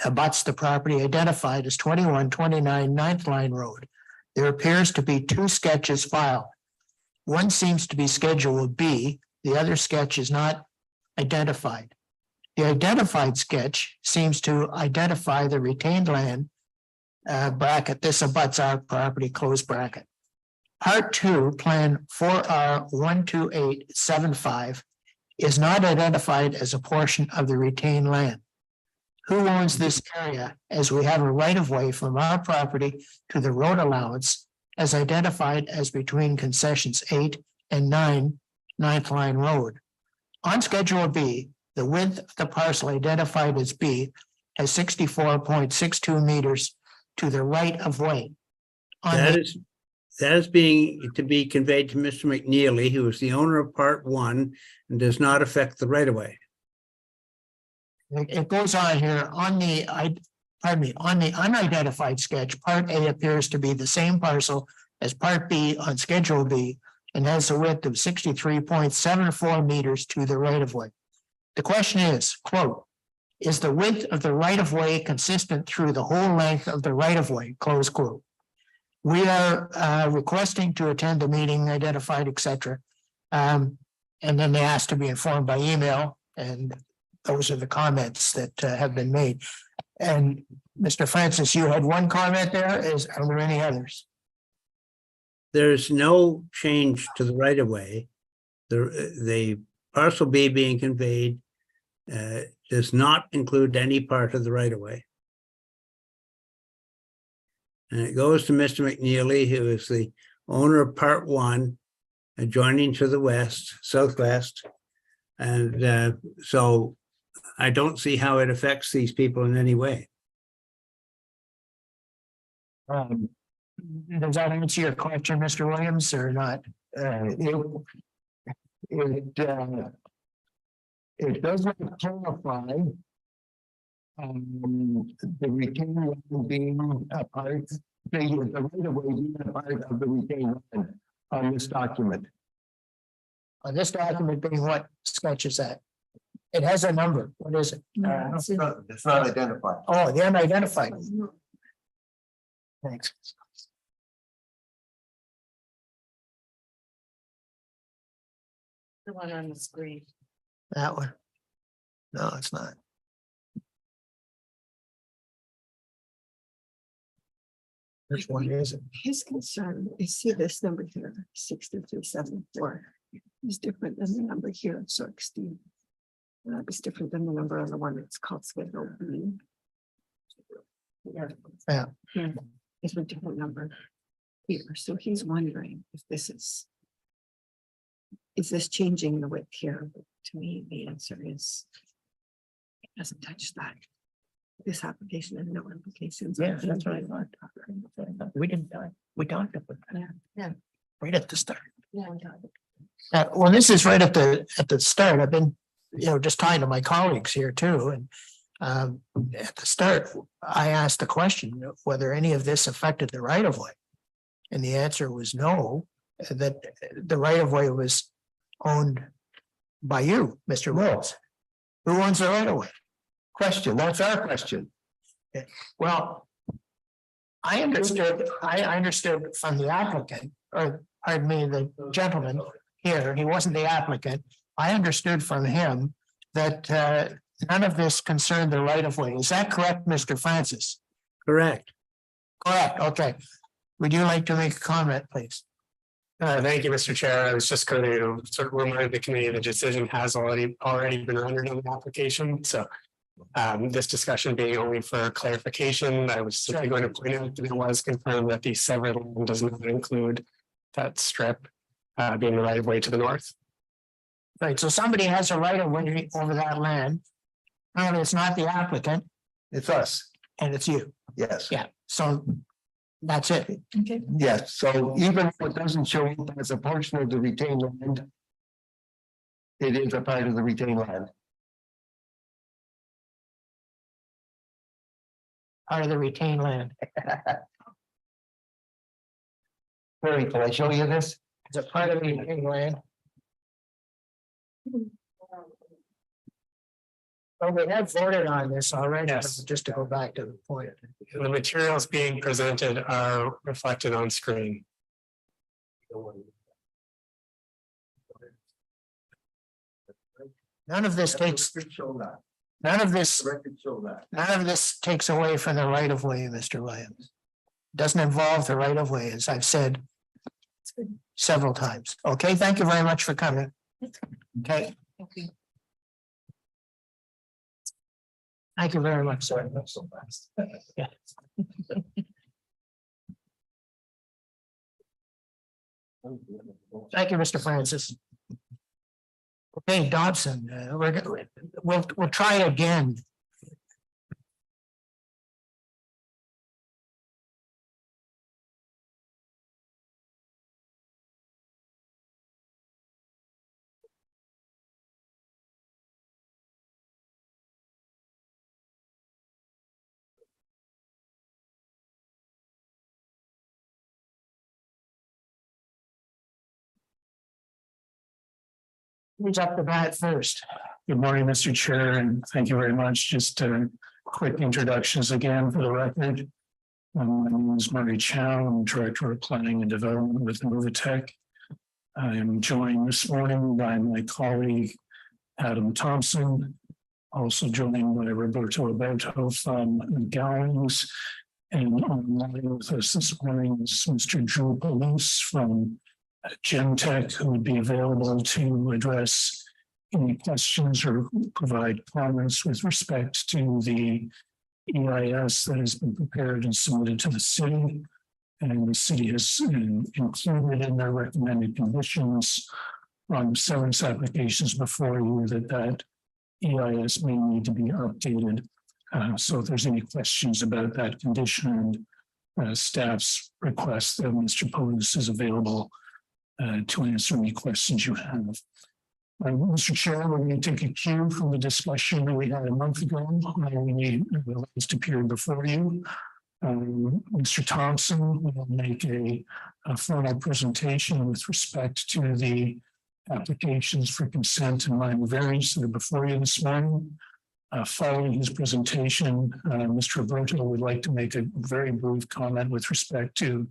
abuts the property identified as 2129 9th Line Road. There appears to be two sketches filed. One seems to be Schedule B, the other sketch is not identified. The identified sketch seems to identify the retained land bracket. This abuts our property, close bracket. Part 2, Plan 4R 12875 is not identified as a portion of the retained land. Who owns this area, as we have a right of way from our property to the road allowance as identified as between concessions 8 and 9, 9th Line Road. On Schedule B, the width of the parcel identified as B as 64.62 meters to the right of way. On That the- is being to be conveyed to Mr. McNeely, who is the owner of part 1 and does not affect the right of way. It goes on here on the, on the unidentified sketch, part A appears to be the same parcel as part B on Schedule B and has a width of 63.74 meters to the right of way. The question is, quote, is the width of the right of way consistent through the whole length of the right of way, close quote. We are requesting to attend the meeting identified, etc. And then they asked to be informed by email, and those are the comments that have been made. And Mr. Francis, you had one comment there. Are there any others? There's no change to the right of way. The parcel B being conveyed does not include any part of the right of way. And it goes to Mr. McNeely, who is the owner of part 1, adjoining to the west, southwest. And so I don't see how it affects these people in any way. Does that answer your question, Mr. Williams, or not? It does not clarify the retaining line being a part, the right of way being a part of the retaining line on this document. On this document being what sketch is that? It has a number. What is it? It's not identified. Oh, the unidentified. Thanks. The one on the screen. That one. No, it's not. Which one is it? His concern is, see this number here, 6374 is different than the number here, 16. That was different than the number on the one that's called Schedule B. Yeah. It's a different number here, so he's wondering if this is this changing the width here? To me, the answer is it doesn't touch that. This application and no applications. Yeah, that's what I thought. We didn't, we talked about that. Yeah. Right at the start. Yeah, we got it. Well, this is right at the start. I've been, just talking to my colleagues here too, and at the start, I asked the question of whether any of this affected the right of way. And the answer was no, that the right of way was owned by you, Mr. Wills. Who owns the right of way? Question, that's our question. Well, I understood from the applicant, or pardon me, the gentleman here, he wasn't the applicant. I understood from him that none of this concerned the right of way. Is that correct, Mr. Francis? Correct. Correct, okay. Would you like to make a comment, please? Thank you, Mr. Chair. I was just going to sort of remind the committee the decision has already been rendered on the application. So this discussion being only for clarification, I was simply going to point out that it was confirmed that the severed line does not include that strip being the right of way to the north. Right, so somebody has a right of way over that land. And it's not the applicant, It's us, and it's you. yes. Yeah, so that's it. Okay. Yes, so even if it doesn't show up as a portion of the retained land, it is a part of the retained land. Part of the retained land. Barry, can I show you this? It's a part of the retained land. Well, we have voted on this already, Yes. just to go back to the point. The materials being presented are reflected on screen. None of this takes, none of this takes away from the right of way, Mr. Williams. Doesn't involve the right of way, as I've said several times. Okay, thank you very much for coming. Okay. Thank you very much, sir. Yeah. Thank you, Mr. Francis. Okay, Dobson, we'll try again Who's up the bat first? Good morning, Mr. Chair, and thank you very much. Just quick introductions again for the record. My name is Murray Chow. I'm Director of Planning and Development with Novatech. I am joined this morning by my colleague Adam Thompson, also joined by Roberto Alberto from Gowings, and online with us this morning is Mr. Drew Palouse from Gemtech, who would be available to address any questions or provide comments with respect to the EIS that has been prepared and submitted to the city. And the city has included in their recommended conditions on service applications before you that EIS may need to be updated. So if there's any questions about that condition and staff's request, that Mr. Palouse is available to answer any questions you have. Mr. Chair, we're going to take a cue from the discussion that we had a month ago when we last appeared before you. Mr. Thompson will make a formal presentation with respect to the applications for consent and minor variance that are before you this morning. Following his presentation, Mr. Roberto would like to make a very brief comment with respect to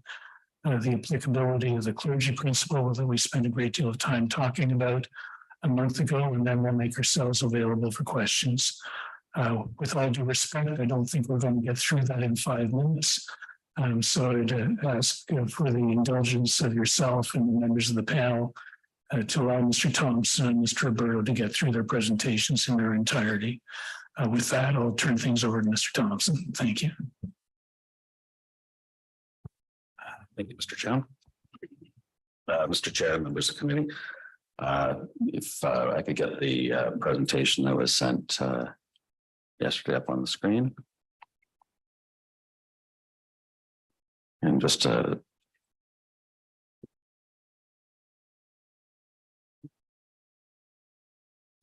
the applicability of the clergy principle that we spent a great deal of time talking about a month ago, and then we'll make ourselves available for questions. With all due respect, I don't think we're going to get through that in 5 minutes. So I'd ask for the indulgence of yourself and the members of the panel to allow Mr. Thompson and Mr. Roberto to get through their presentations in their entirety. With that, I'll turn things over to Mr. Thompson. Thank you. Thank you, Mr. Chair. Mr. Chair, members of the committee. If I could get the presentation that was sent yesterday up on the screen. And just the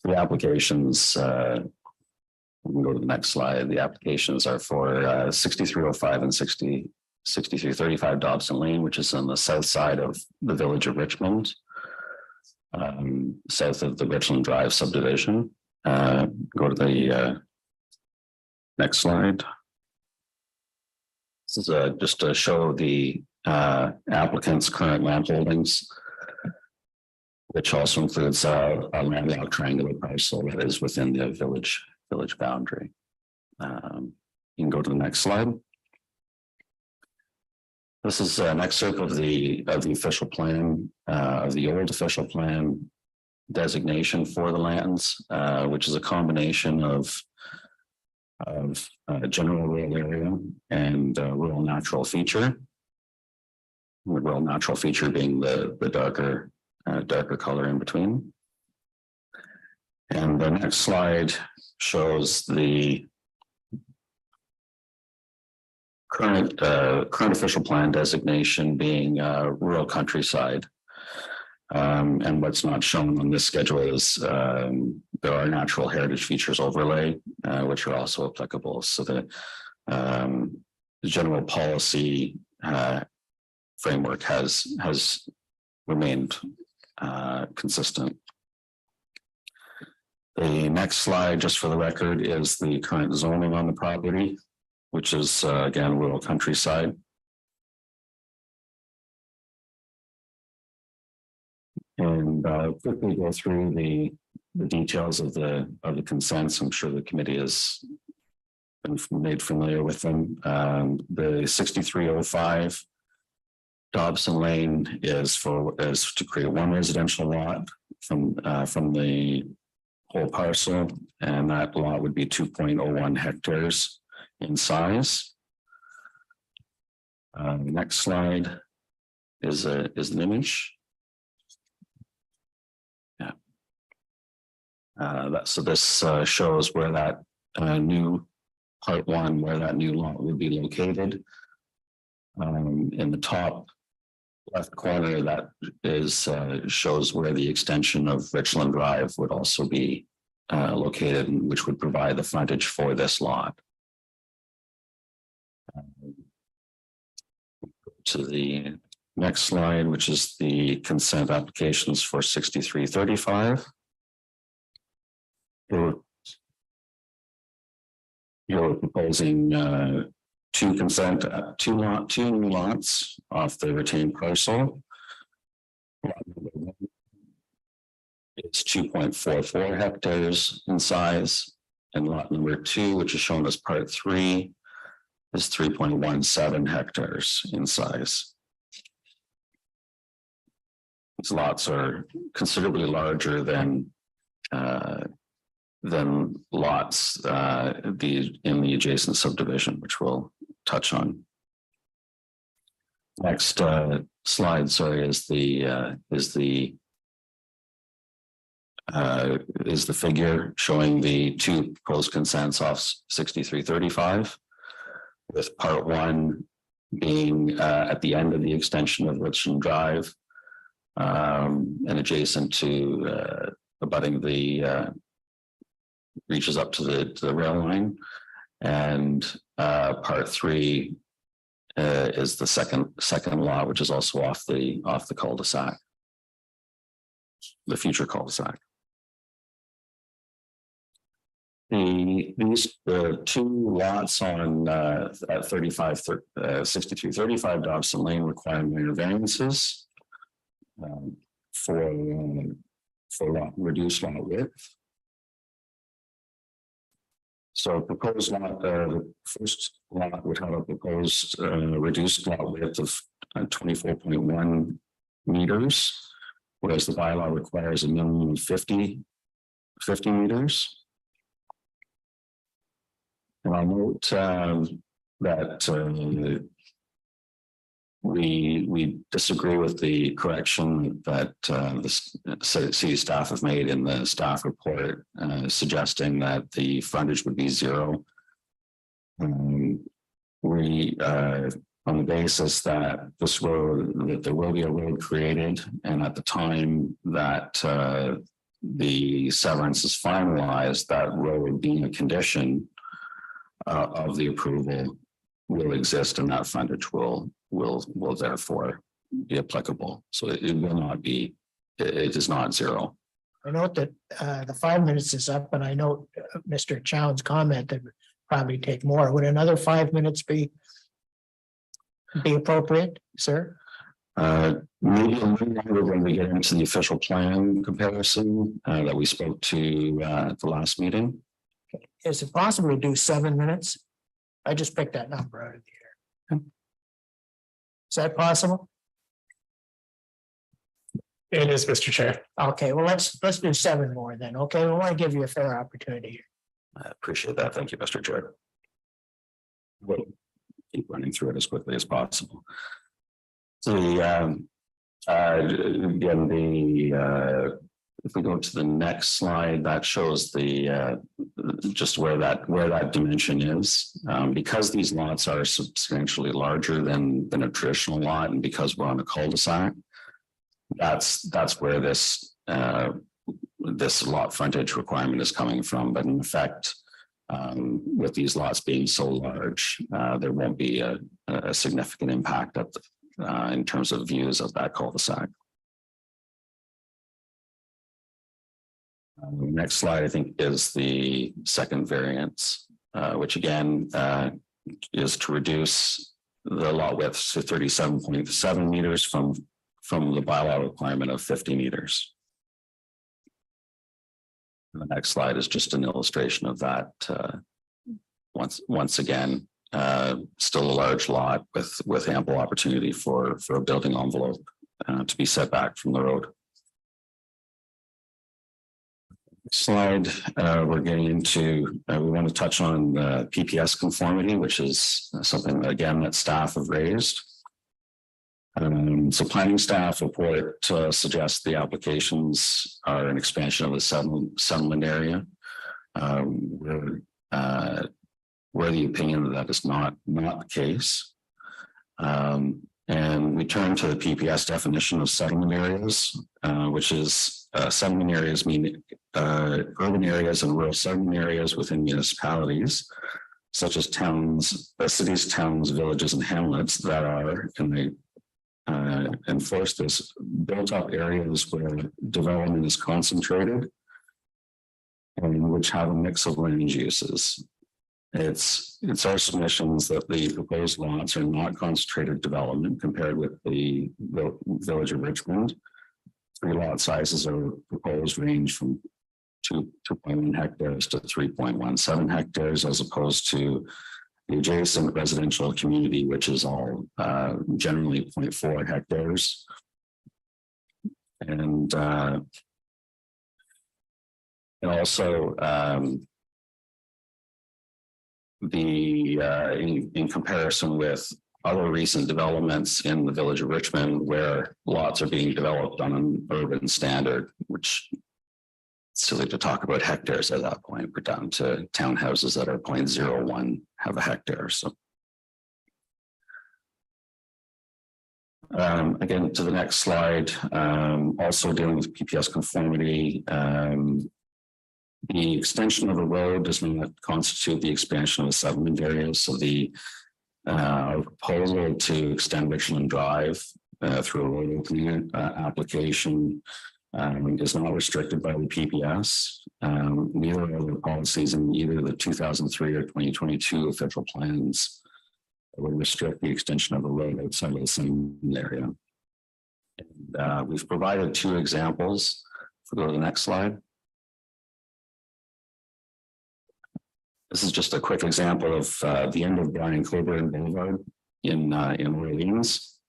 applications, we can go to the next slide. The applications are for 6305 and 6335 Dobson Lane, which is on the south side of the village of Richmond, south of the Richland Drive subdivision. Go to the next slide. This is just to show the applicant's current land holdings, which also includes a landlocked triangular parcel that is within the village boundary. You can go to the next slide. This is an excerpt of the official plan, of the old official plan designation for the lands, which is a combination of general rural area and rural natural feature. The rural natural feature being the darker color in between. And the next slide shows the current official plan designation being rural countryside. And what's not shown on this schedule is there are natural heritage features overlay, which are also applicable. So the general policy framework has remained consistent. The next slide, just for the record, is the current zoning on the property, which is again rural countryside. And quickly go through the details of the consents. I'm sure the committee has been made familiar with them. The 6305 Dobson Lane is to create one residential lot from the whole parcel, and that lot would be 2.01 hectares in size. Next slide is an image. So this shows where that new part one, where that new lot would be located. In the top left corner, that is shows where the extension of Richland Drive would also be located, which would provide the frontage for this lot. To the next slide, which is the consent applications for 6335. Here we're proposing two new lots off the retained parcel. Lot number one, it's 2.44 hectares in size, and lot number 2, which is shown as part 3, is 3.17 hectares in size. These lots are considerably larger than lots in the adjacent subdivision, which we'll touch on. Next slide, sorry, is the figure showing the two proposed consents off 6335, with part 1 being at the end of the extension of Richmond Drive, and adjacent to abutting the reaches up to the rail line, and part 3 is the second lot, which is also off the cul-de-sac, the future cul-de-sac. The two lots on 6335 Dobson Lane require minor variances for reduced lot width. So proposed lot, the first lot would have a proposed reduced lot width of 24.1 meters, whereas the bylaw requires a minimum of 50 meters. And I'll note that we disagree with the correction that the city staff have made in the staff report, suggesting that the frontage would be 0. We on the basis that there will be a road created, and at the time that the severance is finalized, that road being a condition of the approval will exist, and that frontage will therefore be applicable. So it will not be, it is not 0. I note that the 5 minutes is up, and I note Mr. Chown's comment that would probably take more. Would another 5 minutes be appropriate, sir? Maybe a little longer when we get into the official plan comparison that we spoke to at the last meeting. Is it possible to do 7 minutes? I just picked that number out of the air. Is that possible? It is, Mr. Chair. Okay, well, let's do 7 more then. Okay, we want to give you a fair opportunity here. I appreciate that. Thank you, Mr. Chair. We'll keep running through it as quickly as possible. So if we go to the next slide, that shows just where that dimension is. Because these lots are substantially larger than a traditional lot, and because we're on a cul-de-sac, that's where this lot frontage requirement is coming from. But in effect, with these lots being so large, there won't be a significant impact in terms of views of that cul-de-sac. Next slide, I think, is the second variance, which again is to reduce the lot width to 37.7 meters from the bylaw requirement of 50 meters. And the next slide is just an illustration of that. Once again, still a large lot with ample opportunity for a building envelope to be set back from the road. Slide, we're getting into, we want to touch on PPS conformity, which is something again that staff have raised. So planning staff report suggests the applications are an expansion of the settlement area. We're the opinion that is not the case. And we turn to the PPS definition of settlement areas, which is settlement areas mean urban areas and rural settlement areas within municipalities, such as towns, cities, towns, villages, and hamlets that are, and they enforce this, built up areas where development is concentrated and which have a mix of land uses. It's our submissions that the proposed lots are not concentrated development compared with the Village of Richmond. 3 lot sizes are proposed range from 2.1 hectares to 3.17 hectares, as opposed to the adjacent residential community, which is all generally 0.4 hectares. And also in comparison with other recent developments in the Village of Richmond, where lots are being developed on an urban standard, which it's silly to talk about hectares at that point. We're down to townhouses that are 0.01 have a hectare. So again, to the next slide, also dealing with PPS conformity. The extension of the road does not constitute the expansion of the settlement area. So the proposal to extend Richland Drive through a road opening application is not restricted by the PPS. Neither of the policies in either the 2003 or 2022 official plans would restrict the extension of the road outside of the same area. And, we've provided 2 examples. If we go to the next slide. This is just a quick example of the end of Brian Coburn Boulevard in Orleans,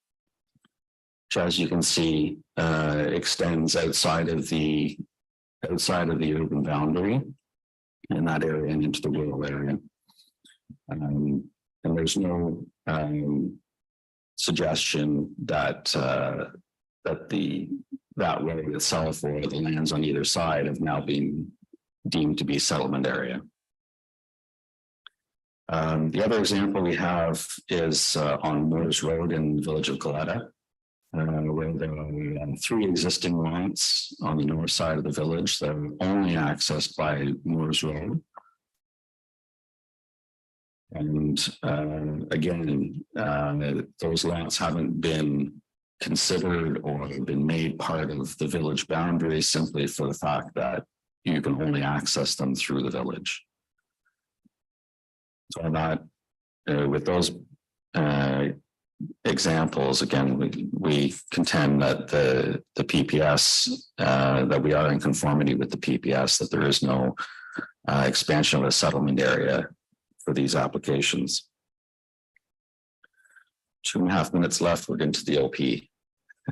which, as you can see, extends outside of the urban boundary in that area and into the rural area. And there's no suggestion that that road itself or the lands on either side have now been deemed to be settlement area. The other example we have is on Moores Road in the Village of Goleta, where there are 3 existing lots on the north side of the village that are only accessed by Moores Road. And again, those lots haven't been considered or been made part of the village boundary simply for the fact that you can only access them through the village. So that with those examples, again, we contend that the PPS, that we are in conformity with the PPS, that there is no expansion of a settlement area for these applications. 2.5 minutes left, we're into the OP.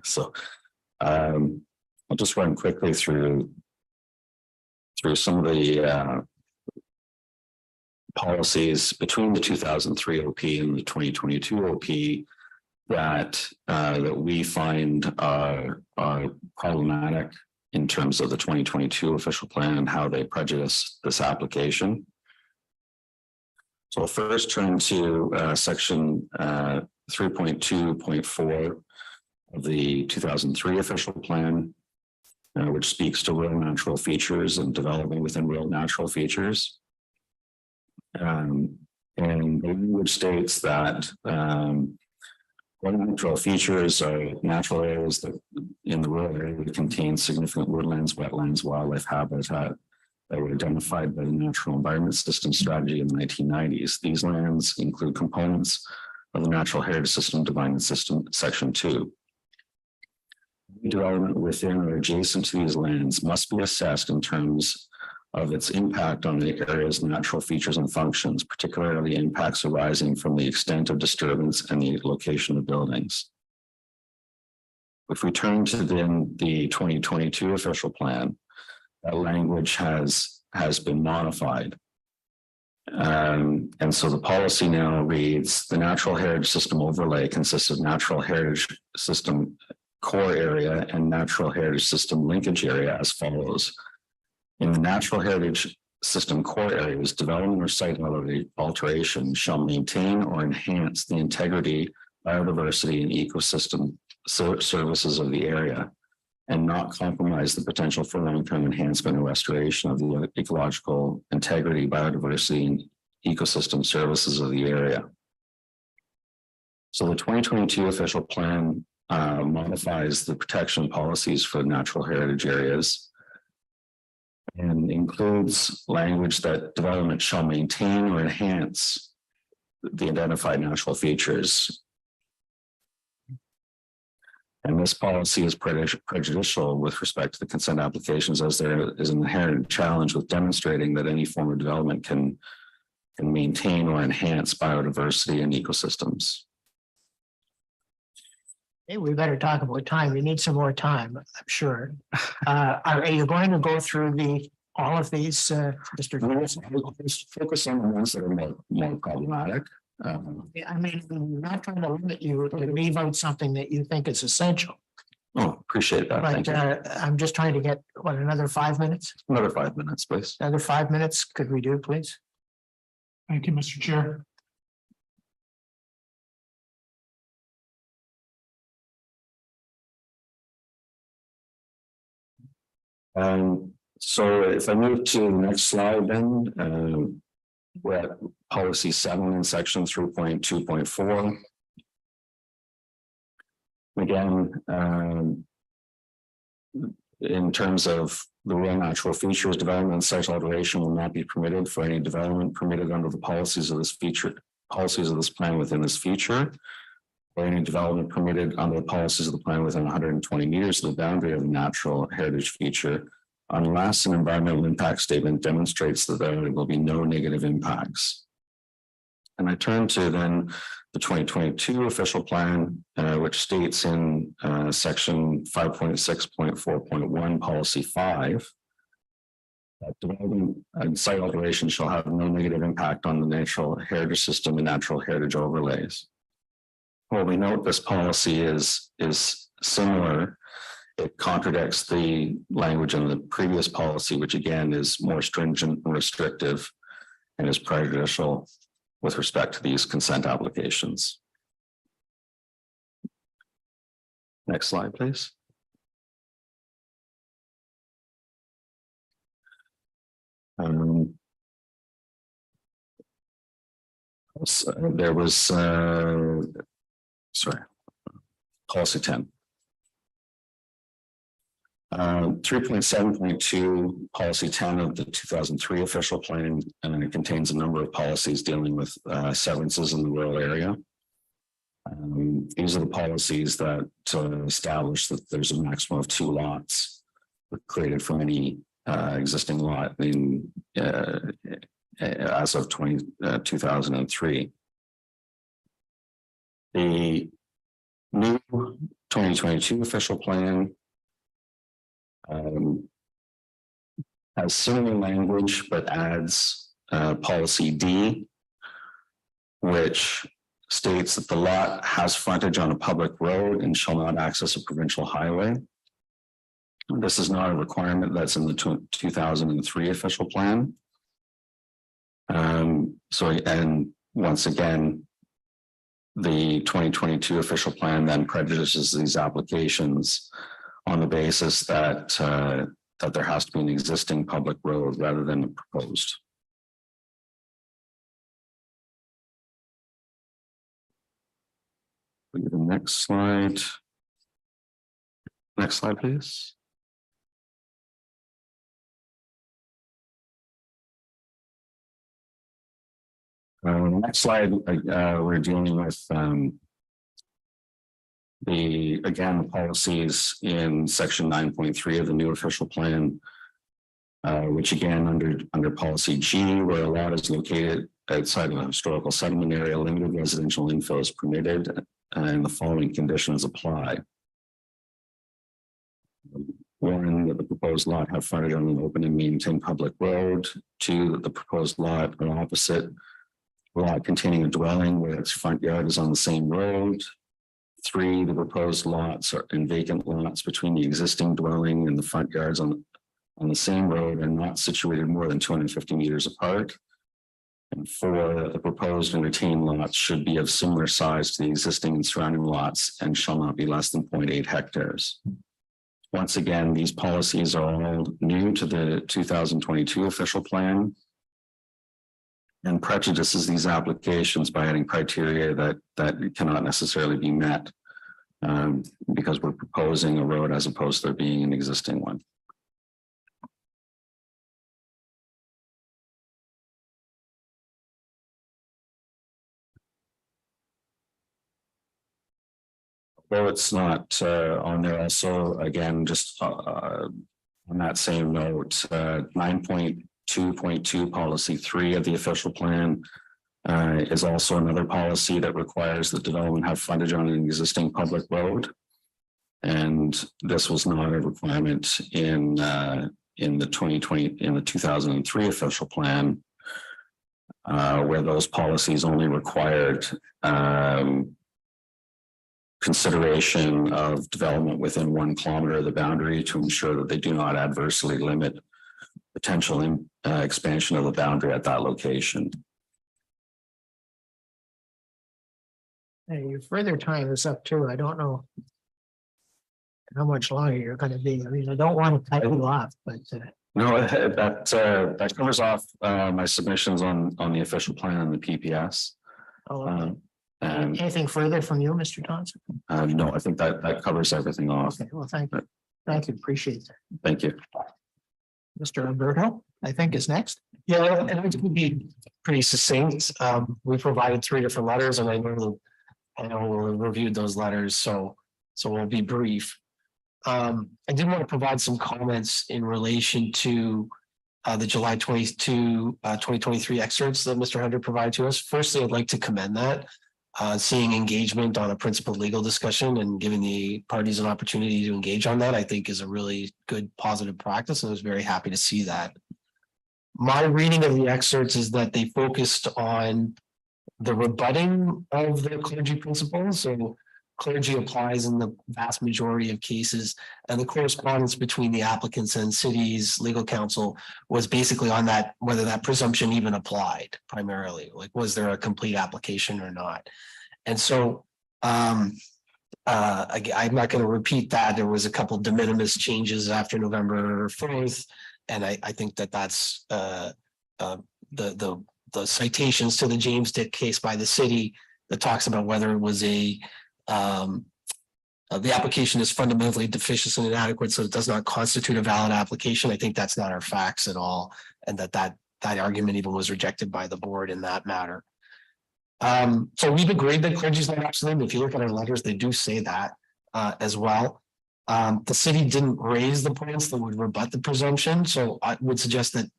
So I'll just run quickly through some of the policies between the 2003 OP and the 2022 OP that we find are problematic in terms of the 2022 official plan and how they prejudice this application. So I'll first turn to section 3.2.4 of the 2003 official plan, which speaks to rural natural features and development within rural natural features. And the language states that rural natural features are natural areas that in the rural area contain significant woodlands, wetlands, wildlife habitat that were identified by the Natural Environment System Strategy in the 1990s. These lands include components of the Natural Heritage System Defined in System Section 2. Development within or adjacent to these lands must be assessed in terms of its impact on the area's natural features and functions, particularly impacts arising from the extent of disturbance and the location of buildings. If we turn to then the 2022 official plan, that language has been modified. And so the policy now reads, the Natural Heritage System overlay consists of Natural Heritage System core area and Natural Heritage System linkage area as follows. In the Natural Heritage System core areas, development or site alteration shall maintain or enhance the integrity, biodiversity, and ecosystem services of the area, and not compromise the potential for long-term enhancement and restoration of the ecological integrity, biodiversity, and ecosystem services of the area. So the 2022 official plan modifies the protection policies for natural heritage areas. and includes language that development shall maintain or enhance the identified natural features. And this policy is prejudicial with respect to the consent applications, as there is an inherent challenge with demonstrating that any form of development can maintain or enhance biodiversity and ecosystems. Hey, we better talk about time. We need some more time, I'm sure. Are you going to go through all of these, Mr. Dobson? Focus on the ones that are more problematic. I mean, I'm not trying to limit you to leave out something that you think is essential, Oh, appreciate that. Thank but you. I'm just trying to get, another 5 minutes? Another 5 minutes, please. Another 5 minutes, could we do, please? Thank you, Mr. Chair. So if I move to the next slide, then we're at policy 7 in section 3.2.4. Again, in terms of the real natural features, development site alteration will not be permitted for any development permitted under the policies of this plan within this feature, or any development permitted under the policies of the plan within 120 meters of the boundary of the natural heritage feature, unless an environmental impact statement demonstrates that there will be no negative impacts. And I turn to then the 2022 official plan, which states in section 5.6.4.1 policy 5 that development and site alteration shall have no negative impact on the natural heritage system and natural heritage overlays. Well, we note this policy is similar. It contradicts the language in the previous policy, which again is more stringent and restrictive and is prejudicial with respect to these consent applications. Next slide, please. There was, sorry, policy 10. 3.7.2 policy 10 of the 2003 official plan, and it contains a number of policies dealing with severances in the rural area. These are the policies that establish that there's a maximum of 2 lots created from any existing lot in as of 2003. The new 2022 official plan has similar language, but adds policy D, which states that the lot has frontage on a public road and shall not access a provincial highway. This is not a requirement that's in the 2003 official plan. And once again, the 2022 official plan then prejudices these applications on the basis that that there has to be an existing public road rather than a proposed. Look at the next slide. Next slide, please. Next slide, we're dealing with the policies in section 9.3 of the new official plan, which again under policy G, where a lot is located outside of a historical settlement area, limited residential infill is permitted, and the following conditions apply. 1, that the proposed lot have frontage on an open and maintained public road. 2, that the proposed lot an opposite lot containing a dwelling where its front yard is on the same road. 3, the proposed lots are in vacant lots between the existing dwelling and the front yards on the same road and not situated more than 250 meters apart. And 4, the proposed and retained lots should be of similar size to the existing and surrounding lots and shall not be less than 0.8 hectares. Once again, these policies are all new to the 2022 official plan and prejudices these applications by adding criteria that cannot necessarily be met because we're proposing a road as opposed to there being an existing one. Well, it's not on there also, again, just on that same note, 9.2.2 policy 3 of the official plan is also another policy that requires that development have frontage on an existing public road. And this was not a requirement in the 2003 official plan, where those policies only required consideration of development within 1 kilometer of the boundary to ensure that they do not adversely limit potential expansion of the boundary at that location. Hey, your further time is up too. I don't know how much longer you're going to be. I mean, I don't want to cut you off, but No, that covers off my submissions on the official plan and the PPS. okay. And Anything further from you, Mr. Thompson? no, I think that covers everything off. Okay, well, thank you. Thank you. Appreciate that. Thank you. Mr. Alberto, I think is next. Yeah, and it would be pretty succinct. We provided 3 different letters, and I know we'll reviewed those letters, so we'll be brief. I did want to provide some comments in relation to the July 22, 2023 excerpts that Mr. Hunter provided to us. Firstly, I'd like to commend that. Seeing engagement on a principled legal discussion and giving the parties an opportunity to engage on that, I think is a really good positive practice. And I was very happy to see that. My reading of the excerpts is that they focused on the rebutting of the clergy principles. So clergy applies in the vast majority of cases, and the correspondence between the applicants and city's legal counsel was basically on that, whether that presumption even applied primarily, like was there a complete application or not. And so I'm not going to repeat that. There was a couple de minimis changes after November 4th, and I think that's the citations to the James Dick case by the city that talks about whether it was the application is fundamentally deficient and inadequate, so it does not constitute a valid application. I think that's not our facts at all, and that argument even was rejected by the board in that matter. So we've agreed that clergy is not absolute. If you look at our letters, they do say that as well. The city didn't raise the points that would rebut the presumption, so I would suggest that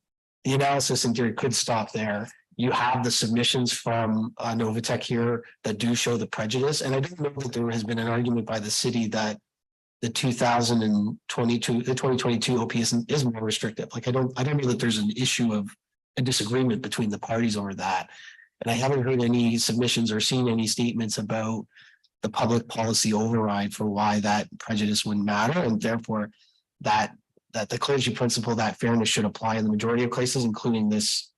the analysis in theory could stop there. You have the submissions from Novatech here that do show the prejudice. And I don't know that there has been an argument by the city that the 2022 OPS is more restrictive. Like I don't know that there's an issue of a disagreement between the parties over that. And I haven't heard any submissions or seen any statements about the public policy override for why that prejudice wouldn't matter. And therefore that the clergy principle that fairness should apply in the majority of cases, including this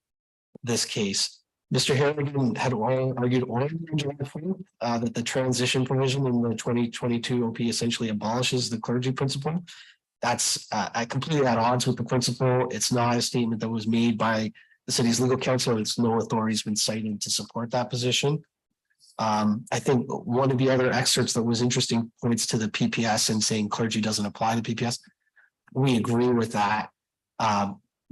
case. Mr. Harrigan had argued that the transition provision in the 2022 OP essentially abolishes the clergy principle. That's completely at odds with the principle. It's not a statement that was made by the city's legal counsel. It's no authority has been cited to support that position. I think one of the other excerpts that was interesting points to the PPS and saying clergy doesn't apply to PPS. We agree with that.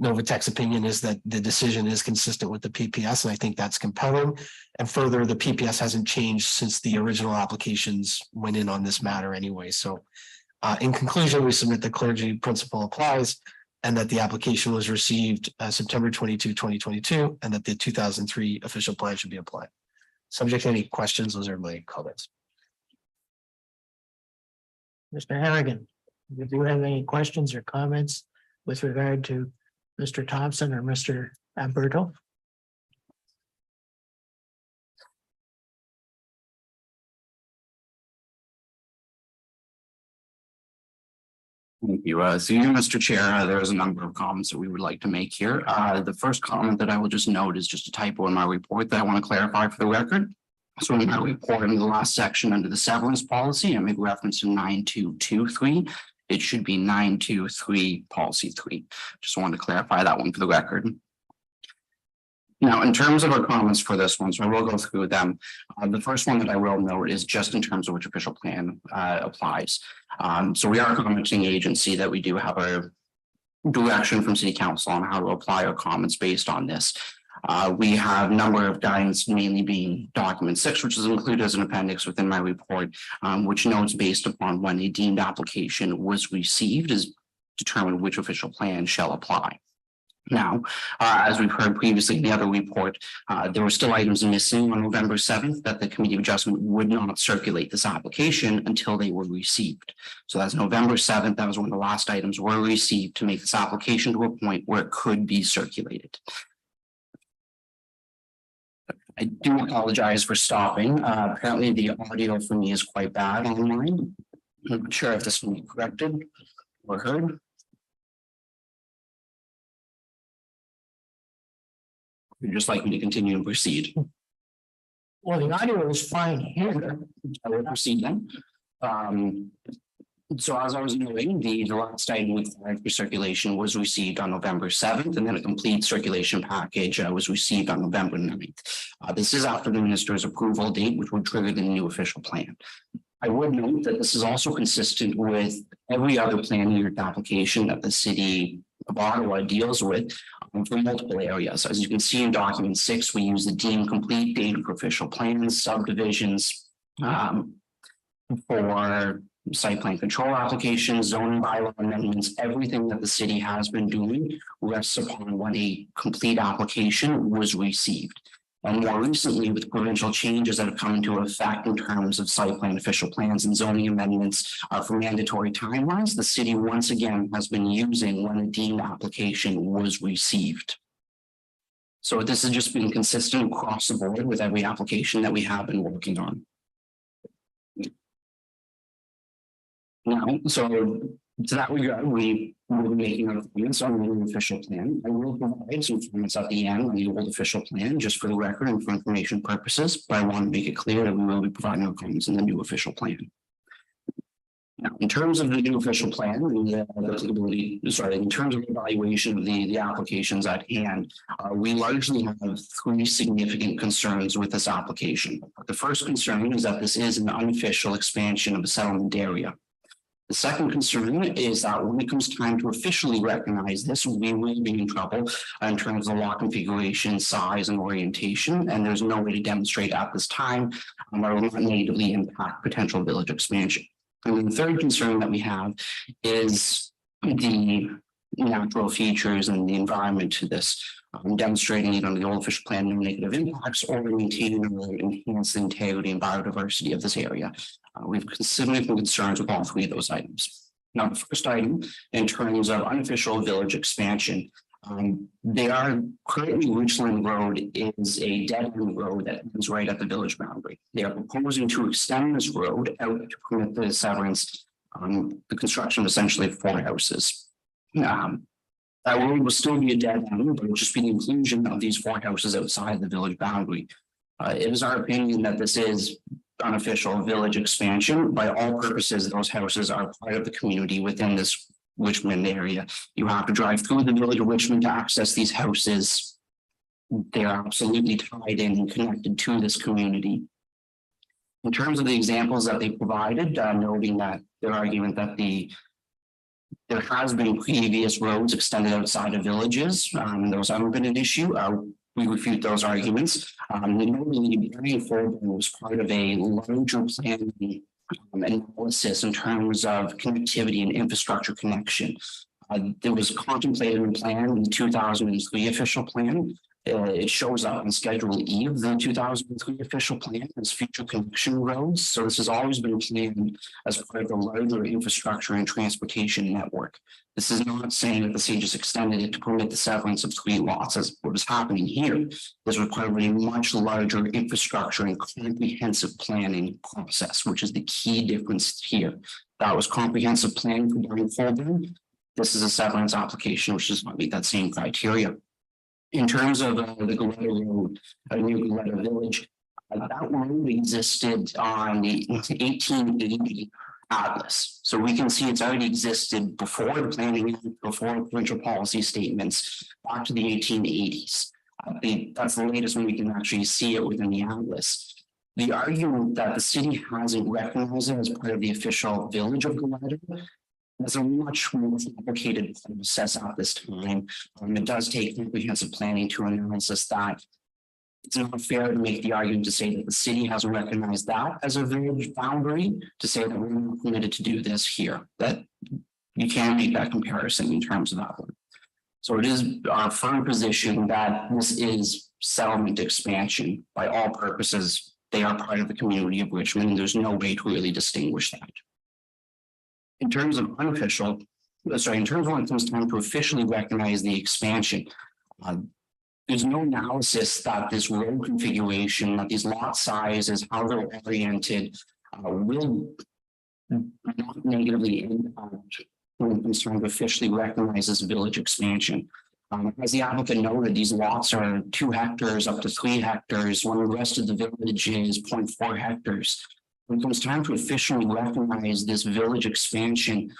Novatech's opinion is that the decision is consistent with the PPS, and I think that's compelling. And further, the PPS hasn't changed since the original applications went in on this matter anyway. So in conclusion, we submit the clergy principle applies and that the application was received September 22, 2022, and that the 2003 official plan should be applied. Subject to any questions, those are my comments. Mr. Harrigan, do you have any questions or comments with regard to Mr. Thompson or Mr. Alberto? Thank you. So you, Mr. Chair, there's a number of comments that we would like to make here. The first comment that I will just note is just a typo in my report that I want to clarify for the record. So in my report in the last section under the severance policy, I make reference to 9223. It should be 923 policy 3. Just wanted to clarify that one for the record. Now, in terms of our comments for this one, so I will go through them. The first one that I will note is just in terms of which official plan applies. So we are a commenting agency that we do have a direction from City Council on how to apply our comments based on this. We have a number of guidance, mainly being document 6, which is included as an appendix within my report, which notes based upon when a deemed application was received is determined which official plan shall apply. Now, as we've heard previously in the other report, there were still items missing on November 7th that the Committee of Adjustment would not circulate this application until they were received. So that's November 7th. That was when the last items were received to make this application to a point where it could be circulated. I do apologize for stopping. Apparently the audio for me is quite bad online. I'm not sure if this will be corrected or heard. You'd just like me to continue and proceed. Well, the audio is fine here. I will proceed then. So as I was noting, the last item required for circulation was received on November 7th, and then a complete circulation package was received on November 9th. This is after the minister's approval date, which would trigger the new official plan. I would note that this is also consistent with every other plan unit application that the city of Ottawa deals with for multiple areas. As you can see in document 6, we use the deemed complete data for official plans, subdivisions, for site plan control applications, zoning bylaw amendments. Everything that the city has been doing rests upon when a complete application was received. And more recently, with provincial changes that have come into effect in terms of site plan official plans and zoning amendments for mandatory timelines, the city once again has been using when a deemed application was received. So this has just been consistent across the board with every application that we have been working on. Now, so to that regard, we will be making our comments on the new official plan. I will provide some comments at the end on the old official plan, just for the record and for information purposes, but I want to make it clear that we will be providing our comments in the new official plan. Now, in terms of the new official plan, in terms of evaluation of the applications at hand, we largely have 3 significant concerns with this application. The first concern is that this is an unofficial expansion of a settlement area. The second concern is that when it comes time to officially recognize this, we will be in trouble in terms of lot configuration, size, and orientation, and there's no way to demonstrate at this time or will not negatively impact potential village expansion. And then the third concern that we have is the natural features and the environment to this, demonstrating either on the old official plan no negative impacts or maintaining or enhance the integrity and biodiversity of this area. We have significant concerns with all 3 of those items. Now, the first item, in terms of unofficial village expansion, they are currently Richland Road is a dead-end road that ends right at the village boundary. They are proposing to extend this road out to permit the severance, the construction of essentially 4 houses. That road will still be a dead end, but it will just be the inclusion of these 4 houses outside the village boundary. It is our opinion that this is unofficial village expansion. By all purposes, those houses are part of the community within this Richmond area. You have to drive through the village of Richmond to access these houses. They are absolutely tied in and connected to this community. In terms of the examples that they provided, noting that their argument that there has been previous roads extended outside of villages, and those haven't been an issue. We refute those arguments. The area was part of a larger plan analysis in terms of connectivity and infrastructure connection. There was contemplated and planned in the 2003 official plan. It shows up in Schedule E of the 2003 official plan as future connection roads. So this has always been planned as part of the larger infrastructure and transportation network. This is not saying that the city just extended it to permit the severance of 3 lots as what is happening here. This required a much larger infrastructure and comprehensive planning process, which is the key difference here. That was comprehensive planning for Darling Holborn. This is a severance application, which does not meet that same criteria. In terms of the Groupe Road, new Groupe Village, that road existed on the 1880 atlas. So we can see it's already existed before the planning, before provincial policy statements, back to the 1880s. That's the latest when we can actually see it within the atlas. The argument that the city hasn't recognized it as part of the official village of Groupe, It's a much more complicated process at this time. It does take comprehensive planning to analysis that. It's not fair to make the argument to say that the city hasn't recognized that as a village boundary, to say that we're not permitted to do this here, that you can make that comparison in terms of that one. So it is our firm position that this is settlement expansion by all purposes. They are part of the community of Richmond, and there's no way to really distinguish that. In terms of unofficial, in terms of when it comes time to officially recognize the expansion, there's no analysis that this road configuration, that these lot sizes, how they're oriented, will not negatively impact when it comes time to officially recognize this village expansion. As the applicant noted, these lots are 2 hectares up to 3 hectares, when the rest of the village is 0.4 hectares. When it comes time to officially recognize this village expansion,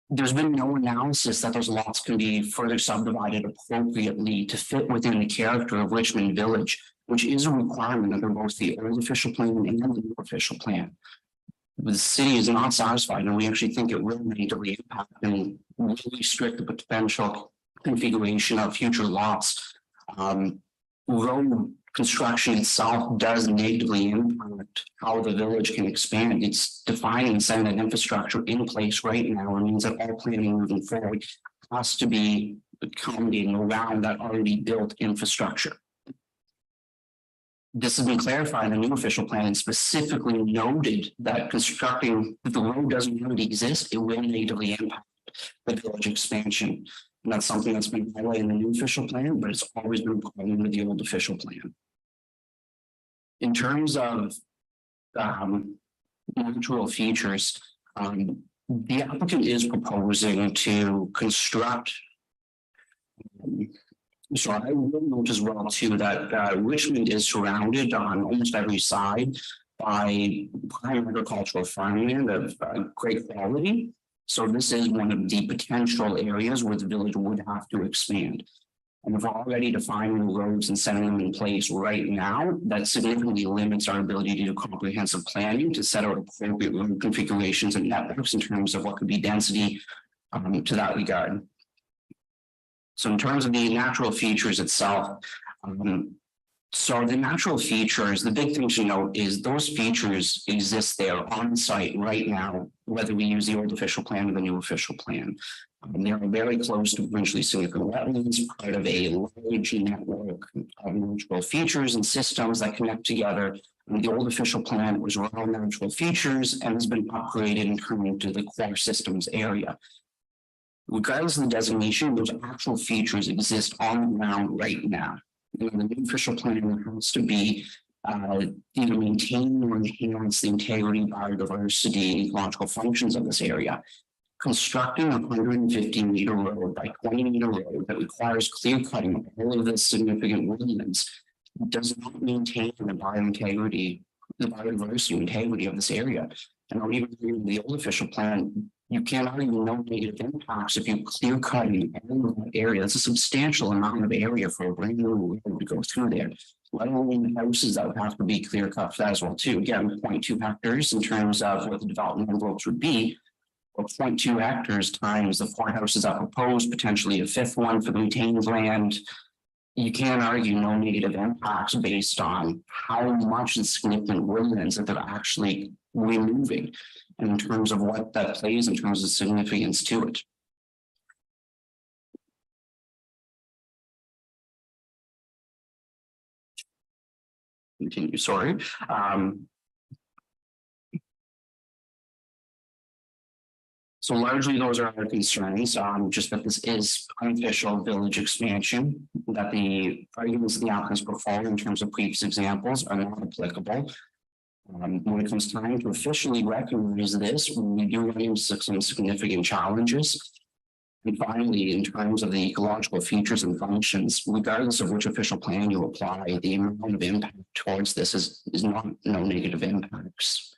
there's been no analysis that those lots can be further subdivided appropriately to fit within the character of Richmond Village, which is a requirement under both the old official plan and the new official plan. The city is not satisfied, and we actually think it will negatively impact and really restrict the potential configuration of future lots. Road construction itself does negatively impact how the village can expand. It's defining and setting an infrastructure in place right now. It means that all planning moving forward has to be accommodating around that already built infrastructure. This has been clarified in the new official plan and specifically noted that constructing, if the road doesn't already exist, it will negatively impact the village expansion. And that's something that's been highlighted in the new official plan, but it's always been required with the old official plan. In terms of natural features, the applicant is proposing to construct. So I will note as well too that Richmond is surrounded on almost every side by prime agricultural farmland of great quality. So this is one of the potential areas where the village would have to expand. And if we're already defining roads and setting them in place right now, that significantly limits our ability to do comprehensive planning to set out appropriate road configurations and networks in terms of what could be density to that regard. So in terms of the natural features itself, so the natural features, the big thing to note is those features exist there on site right now, whether we use the old official plan or the new official plan. They are very close to provincially significant wetlands, part of a large network of natural features and systems that connect together. And the old official plan was around natural features and has been upgraded and turned into the core systems area. Regardless of the designation, those actual features exist on the ground right now. And the new official plan has to be either maintain or enhance the integrity, biodiversity, ecological functions of this area. Constructing a 150-meter road by 20-meter road that requires clear cutting of all of the significant woodlands does not maintain the biointegrity, the biodiversity integrity of this area. And I'll even in the old official plan, you can't argue no negative impacts if you clear cutting all of that area. That's a substantial amount of area for a brand new road to go through there. Let alone the houses that would have to be clear cut for that as well too. Again, 0.2 hectares in terms of what the development envelopes would be. Or 0.2 hectares times the 4 houses that proposed, potentially a 5th one for the retained land. You can't argue no negative impacts based on how much the significant woodlands that they're actually removing, and in terms of what that plays in terms of significance to it. Continue, sorry. So largely those are our concerns, just that this is unofficial village expansion, that the arguments the applicants put forward in terms of previous examples are not applicable. When it comes time to officially recognize this, we do run into some significant challenges. And finally, in terms of the ecological features and functions, regardless of which official plan you apply, the amount of impact towards this is not no negative impacts.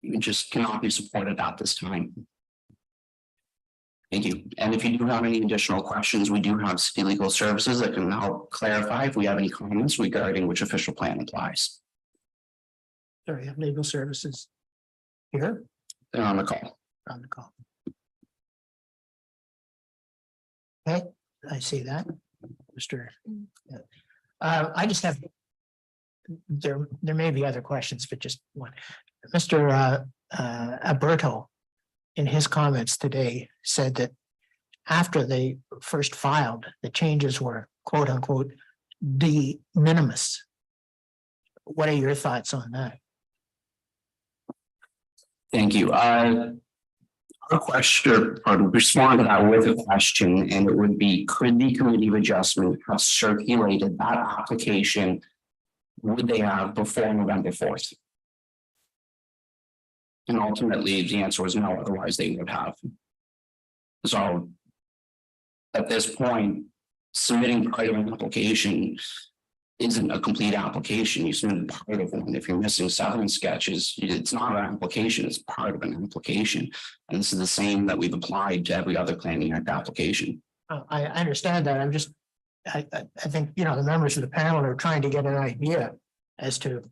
It just cannot be supported at this time. Thank you. And if you do have any additional questions, we do have city legal services that can help clarify if we have any comments regarding which official plan applies. Sorry, I have legal services here. They're on the call. On the call. Okay, I see that, Mr. I just have. There may be other questions, but just one. Mr. Alberto, in his comments today, said that after they first filed, the changes were quote unquote de minimis. What are your thoughts on that? Thank you. Our question, or respond to that with a question, and it would be, could the committee of adjustment have circulated that application? Would they have before November 4th? And ultimately, the answer was no, otherwise they would have. So at this point, submitting part of an application isn't a complete application. You submit part of one. If you're missing 7 sketches, it's not an application, it's part of an application. And this is the same that we've applied to every other planning act application. I understand that. I'm just, I think, you know, the members of the panel are trying to get an idea as to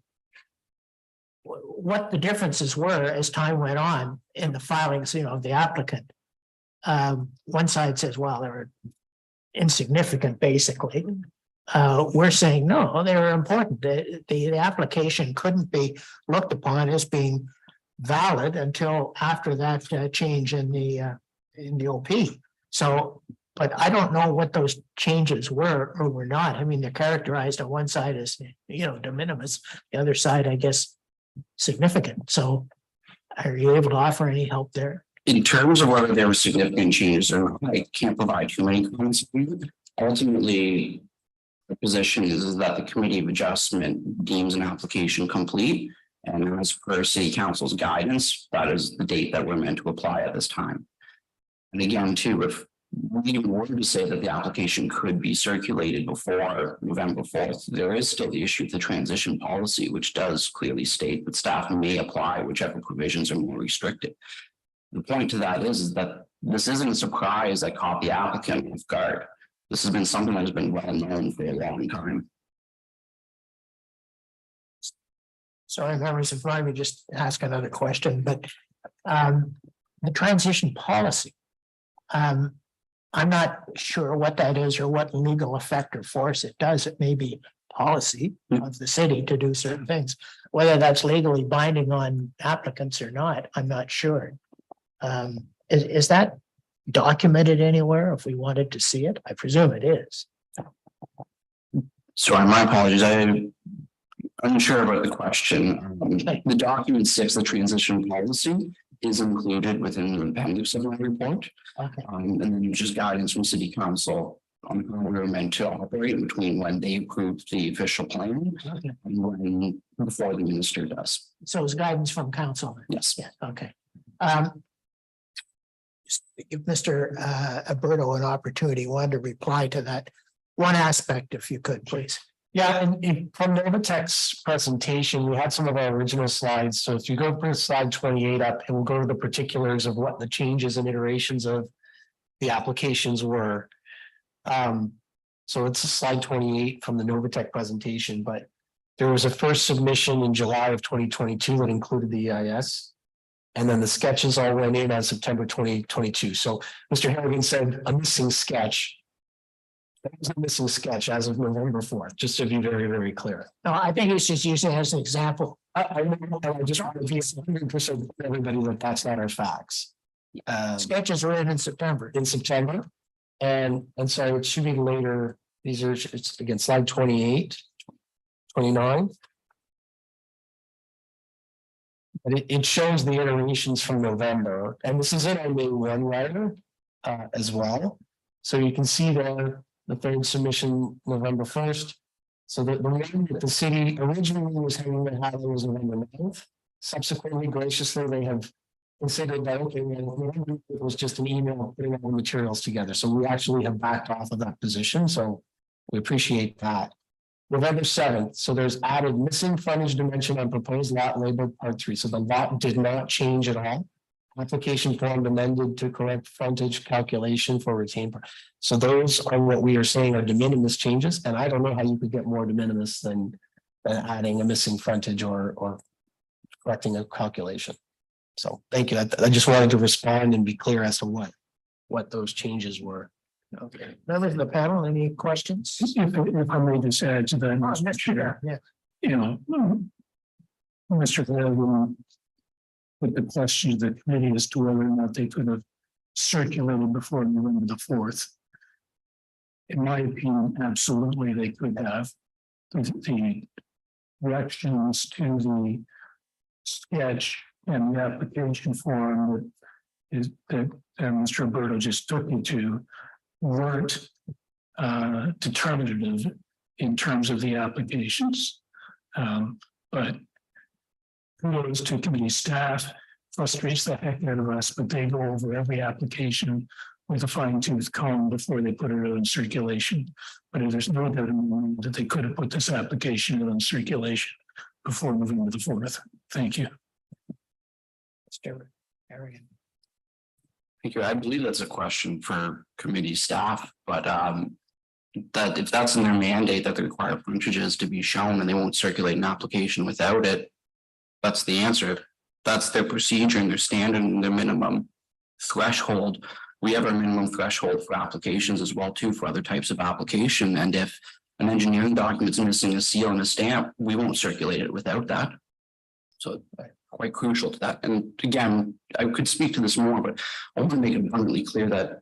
what the differences were as time went on in the filings, you know, of the applicant. One side says, well, they were insignificant, basically. We're saying, no, they were important. The application couldn't be looked upon as being valid until after that change in the OP. So, but I don't know what those changes were or were not. I mean, they're characterized on one side as, you know, de minimis, the other side, I guess, significant. So are you able to offer any help there? In terms of whether there were significant changes or not, I can't provide too many comments. Ultimately, the position is that the committee of adjustment deems an application complete. And as per city council's guidance, that is the date that we're meant to apply at this time. And again, too, if we were to say that the application could be circulated before November 4th, there is still the issue of the transition policy, which does clearly state that staff may apply whichever provisions are more restricted. The point to that is that this isn't a surprise that caught the applicant off guard. This has been something that has been well known for a long time. Sorry, members, if I may just ask another question, but the transition policy, I'm not sure what that is or what legal effect or force it does. It may be policy of the city to do certain things. Whether that's legally binding on applicants or not, I'm not sure. Is that documented anywhere if we wanted to see it? I presume it is. Sorry, my apologies. I'm unsure about the question. The document 6, the transition policy, is included within the appendix of the report. Okay. And then just guidance from city council on how we're meant to operate between when they approve the official plan Okay. and when before the minister does. So it's guidance from council. Yes. Yeah, okay. Just give Mr. Alberto an opportunity, wanted to reply to that one aspect, if you could, please. Yeah, and from Novatech's presentation, we had some of our original slides. So if you go for slide 28 up, it will go to the particulars of what the changes and iterations of the applications were. So it's slide 28 from the Novatech presentation, but there was a first submission in July of 2022 that included the EIS. And then the sketches all went in on September 2022. So Mr. Harrigan said a missing sketch. That was a missing sketch as of November 4th, just to be very, very clear. No, I think he's just using it as an example. I just want to be 100% everybody that that's not our facts. Sketches were in September. In September. And so it should be later. These are, it's again, slide 28, 29. But it shows the iterations from November, and this is in our May 1 letter as well. So you can see there the third submission November 1st. So the one that the city originally was having to have was November 9th. Subsequently, graciously, they have considered that, okay, well, it was just an email putting all the materials together. So we actually have backed off of that position. So we appreciate that. November 7th, so there's added missing frontage dimension on proposed lot labeled part 3. So the lot did not change at all. Application form amended to correct frontage calculation for retained. So those are what we are saying are de minimis changes. And I don't know how you could get more de minimis than adding a missing frontage or correcting a calculation. So thank you. I just wanted to respond and be clear as to what those changes were. Okay, members of the panel, any questions? If I may just add to that, Mr. Chair, Yeah, you know, Mr. Glenn put the question to the committee as to whether or not they could have circulated before November the 4th. In my opinion, absolutely, they could have. The reactions to the sketch and the application form that Mr. Roberto just took me to weren't determinative in terms of the applications. But kudos to committee staff, frustrates the heck out of us, but they go over every application with a fine tooth comb before they put it in circulation. But there's no doubt in my mind that they could have put this application in circulation before moving to the 4th. Thank you. Mr. Harrigan. Thank you. I believe that's a question for committee staff, but that if that's in their mandate that the required frontages to be shown and they won't circulate an application without it, that's the answer. That's their procedure and their standard and their minimum threshold. We have our minimum threshold for applications as well too for other types of application. And if an engineering document's missing a seal and a stamp, we won't circulate it without that. So quite crucial to that. And again, I could speak to this more, but I want to make it abundantly clear that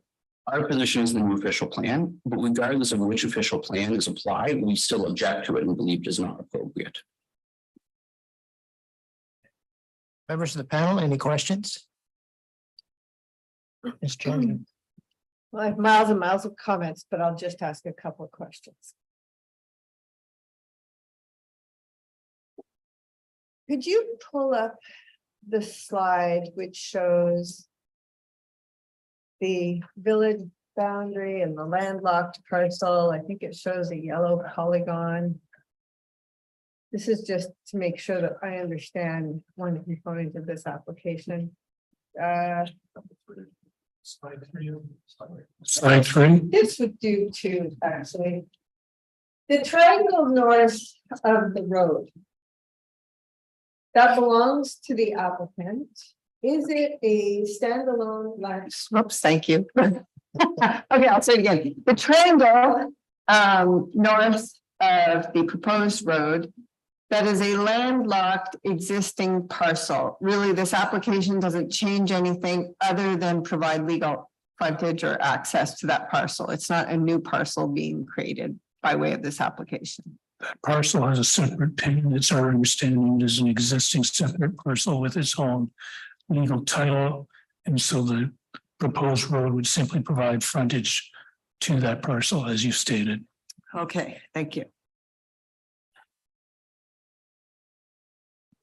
our position is the new official plan, but regardless of which official plan is applied, we still object to it and believe it is not appropriate. Members of the panel, any questions? Ms. Chairman. Well, I have miles and miles of comments, but I'll just ask a couple of questions. Could you pull up the slide which shows the village boundary and the landlocked parcel? I think it shows a yellow polygon. This is just to make sure that I understand one component of this application. Slide 3. This would do too, actually. The triangle north of the road. That belongs to the applicant. Is it a standalone land? Oops, thank you. Okay, I'll say it again. The triangle north of the proposed road, that is a landlocked existing parcel. Really, this application doesn't change anything other than provide legal frontage or access to that parcel. It's not a new parcel being created by way of this application. That parcel has a separate pin. It's our understanding is an existing separate parcel with its own legal title. And so the proposed road would simply provide frontage to that parcel, as you stated. Okay, thank you.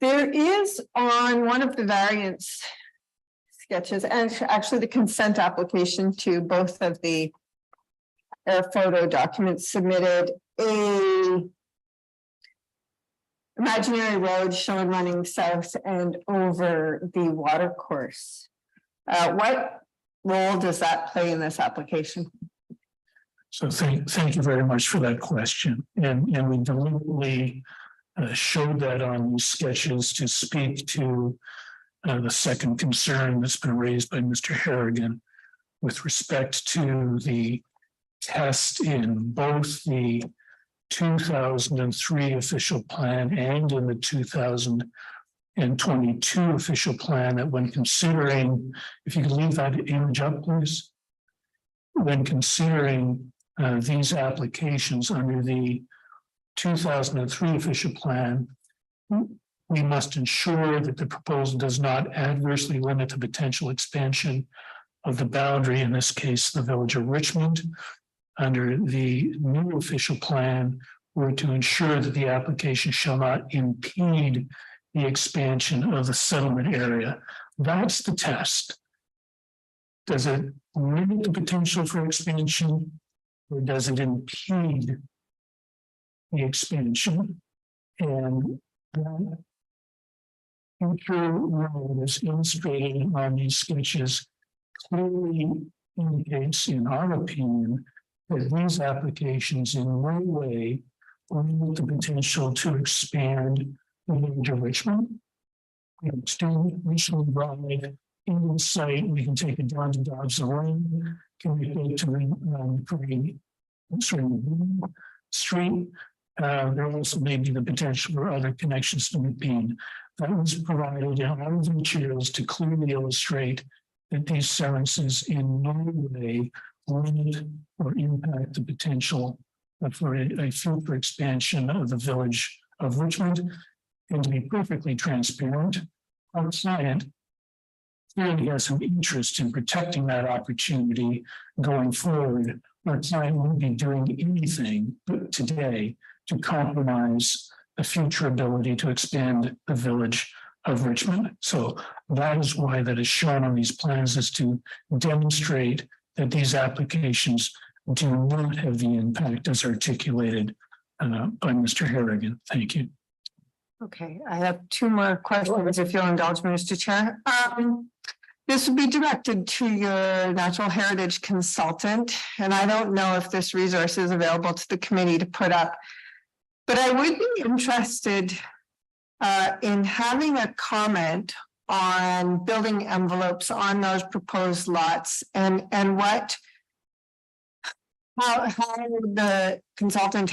There is on one of the variance sketches and actually the consent application to both of the air photo documents submitted a imaginary road shown running south and over the water course. What role does that play in this application? So thank you very much for that question. And we deliberately showed that on these sketches to speak to the second concern that's been raised by Mr. Harrigan with respect to the test in both the 2003 official plan and in the 2022 official plan, that when considering, if you could leave that image up, please. When considering these applications under the 2003 official plan, we must ensure that the proposal does not adversely limit the potential expansion of the boundary, in this case, the village of Richmond. Under the new official plan, we're to ensure that the application shall not impede the expansion of the settlement area. That's the test. Does it limit the potential for expansion, or does it impede the expansion? And that future road is illustrated on these sketches clearly indicates, in our opinion, that these applications in no way limit the potential to expand the village of Richmond. We have extremely recently brought it into the site. We can take it down to Dobson Lane, connect it to Green Street. There also may be the potential for other connections to McBean. That was provided in all of the materials to clearly illustrate that these services in no way limit or impact the potential for a future expansion of the village of Richmond. And to be perfectly transparent, our client clearly has some interest in protecting that opportunity going forward. Our client won't be doing anything today to compromise the future ability to expand the village of Richmond. So that is why that is shown on these plans, is to demonstrate that these applications do not have the impact as articulated by Mr. Harrigan. Thank you. Okay, I have two more questions if you'll indulge me, Mr. Chair. This would be directed to your natural heritage consultant, and I don't know if this resource is available to the committee to put up. But I would be interested in having a comment on building envelopes on those proposed lots and how the consultant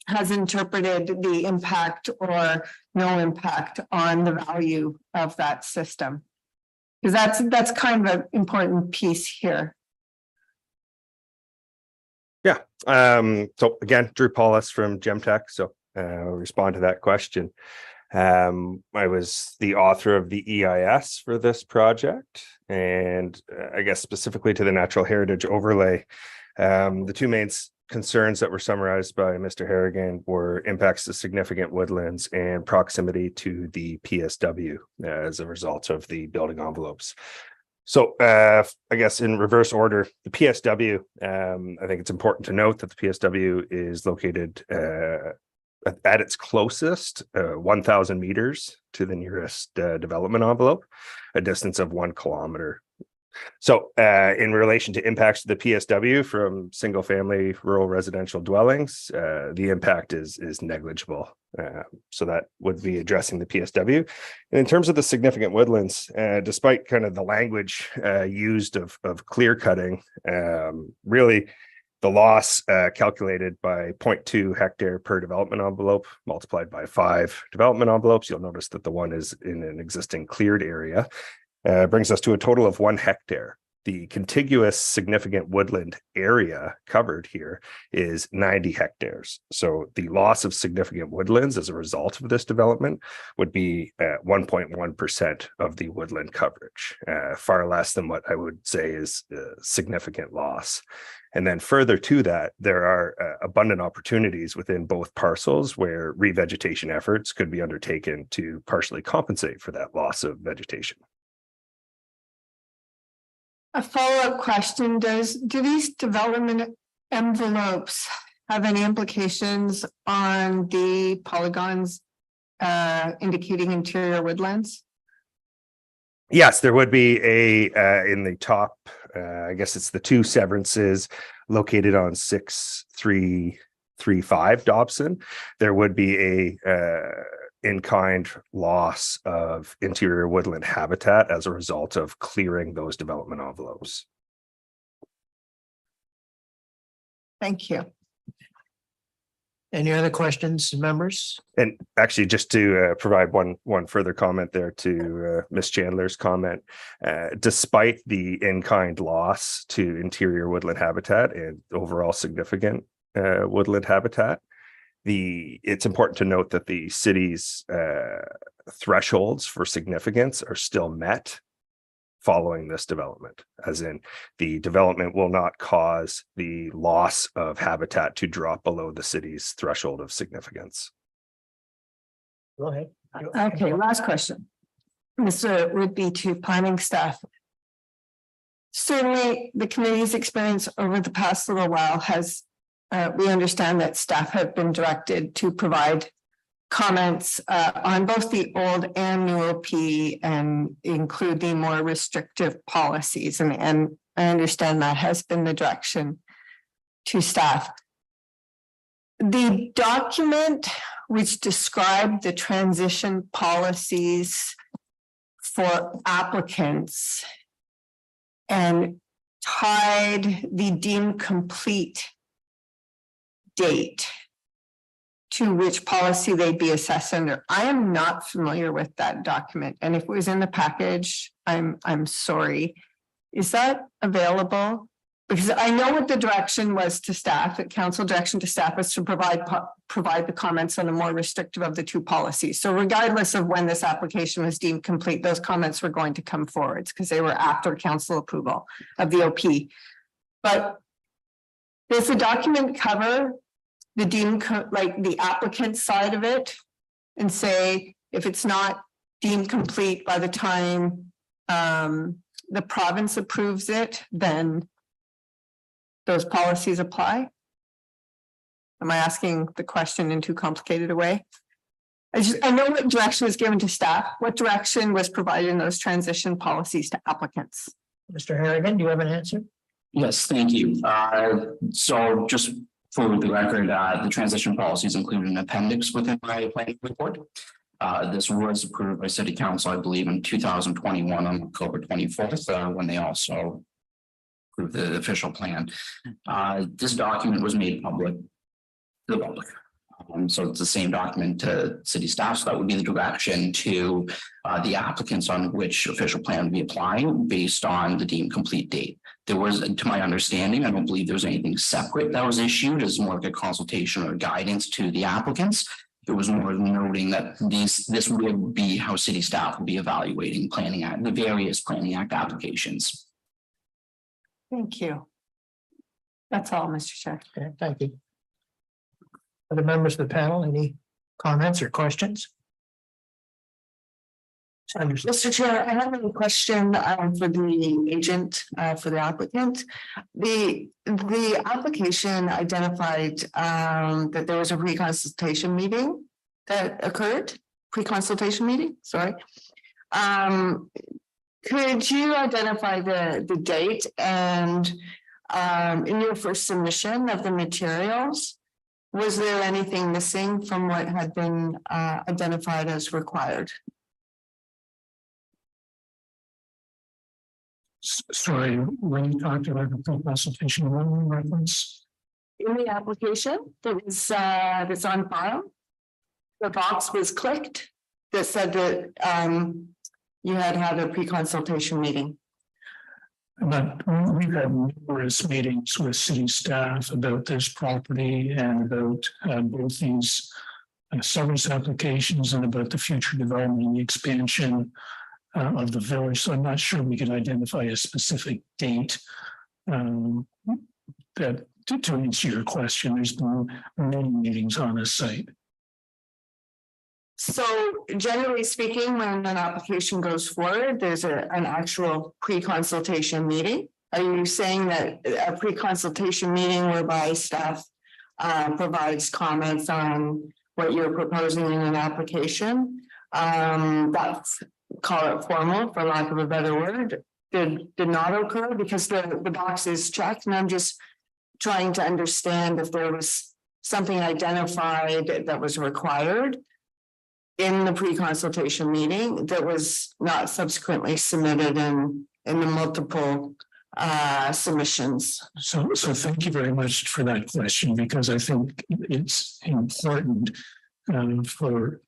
has interpreted the impact or no impact on the value of that system. Because that's kind of an important piece here. Yeah. So again, Drew Paulus from Gemtech. So I'll respond to that question. I was the author of the EIS for this project, and I guess specifically to the natural heritage overlay. The two main concerns that were summarized by Mr. Harrigan were impacts to significant woodlands and proximity to the PSW as a result of the building envelopes. So I guess in reverse order, the PSW, I think it's important to note that the PSW is located at its closest 1,000 meters to the nearest development envelope, a distance of 1 kilometer. So in relation to impacts to the PSW from single family rural residential dwellings, the impact is negligible. So that would be addressing the PSW. And in terms of the significant woodlands, despite kind of the language used of clear cutting, really the loss calculated by 0.2 hectare per development envelope multiplied by 5 development envelopes, you'll notice that the one is in an existing cleared area. Brings us to a total of 1 hectare. The contiguous significant woodland area covered here is 90 hectares. So the loss of significant woodlands as a result of this development would be 1.1% of the woodland coverage, far less than what I would say is significant loss. And then further to that, there are abundant opportunities within both parcels where revegetation efforts could be undertaken to partially compensate for that loss of vegetation. A follow-up question, do these development envelopes have any implications on the polygons indicating interior woodlands? Yes, there would be in the top, I guess it's the 2 severances located on 6335 Dobson. There would be a in-kind loss of interior woodland habitat as a result of clearing those development envelopes. Thank you. Any other questions, members? And actually, just to provide one further comment there to Ms. Chandler's comment, despite the in-kind loss to interior woodland habitat and overall significant woodland habitat, it's important to note that the city's thresholds for significance are still met following this development, as in the development will not cause the loss of habitat to drop below the city's threshold of significance. Go ahead. Okay, last question. This would be to planning staff. Certainly, the committee's experience over the past little while has, we understand that staff have been directed to provide comments on both the old and new OP and include the more restrictive policies. And I understand that has been the direction to staff. The document which described the transition policies for applicants and tied the deemed complete date to which policy they'd be assessed under. I am not familiar with that document, and if it was in the package, I'm sorry. Is that available? Because I know what the direction was to staff, that council direction to staff was to provide the comments on the more restrictive of the two policies. So regardless of when this application was deemed complete, those comments were going to come forwards because they were after council approval of the OP. But does the document cover the like the applicant side of it and say, if it's not deemed complete by the time the province approves it, then those policies apply? Am I asking the question in too complicated a way? I know what direction was given to staff. What direction was provided in those transition policies to applicants? Mr. Harrigan, do you have an answer? Yes, thank you. So just for the record, the transition policies include an appendix within my planning report. This was approved by City Council, I believe, in 2021 on October 24th, when they also approved the official plan. This document was made public to the public. So it's the same document to city staff. So that would be the direction to the applicants on which official plan would be applying based on the deemed complete date. There was, to my understanding, I don't believe there was anything separate that was issued as more like a consultation or guidance to the applicants. It was more noting that this would be how city staff will be evaluating planning act, the various planning act applications. Thank you. That's all, Mr. Chair. Okay, thank you. Other members of the panel, any comments or questions? Mr. Chair, I have a question for the agent, for the applicant. The application identified that there was a pre-consultation meeting that occurred, pre-consultation meeting, sorry. Could you identify the date and in your first submission of the materials, was there anything missing from what had been identified as required? Sorry, when you talked about the pre-consultation reference? In the application that was that's on file, the box was clicked that said that you had a pre-consultation meeting. But we've had numerous meetings with city staff about this property and about both these service applications and about the future development and the expansion of the village. So I'm not sure we can identify a specific date that to answer your question. There's been many meetings on this site. So generally speaking, when an application goes forward, there's an actual pre-consultation meeting. Are you saying that a pre-consultation meeting whereby staff provides comments on what you're proposing in an application, that's, call it formal for lack of a better word, did not occur? Because the box is checked, and I'm just trying to understand if there was something identified that was required in the pre-consultation meeting that was not subsequently submitted in the multiple submissions. So thank you very much for that question, because I think it's important for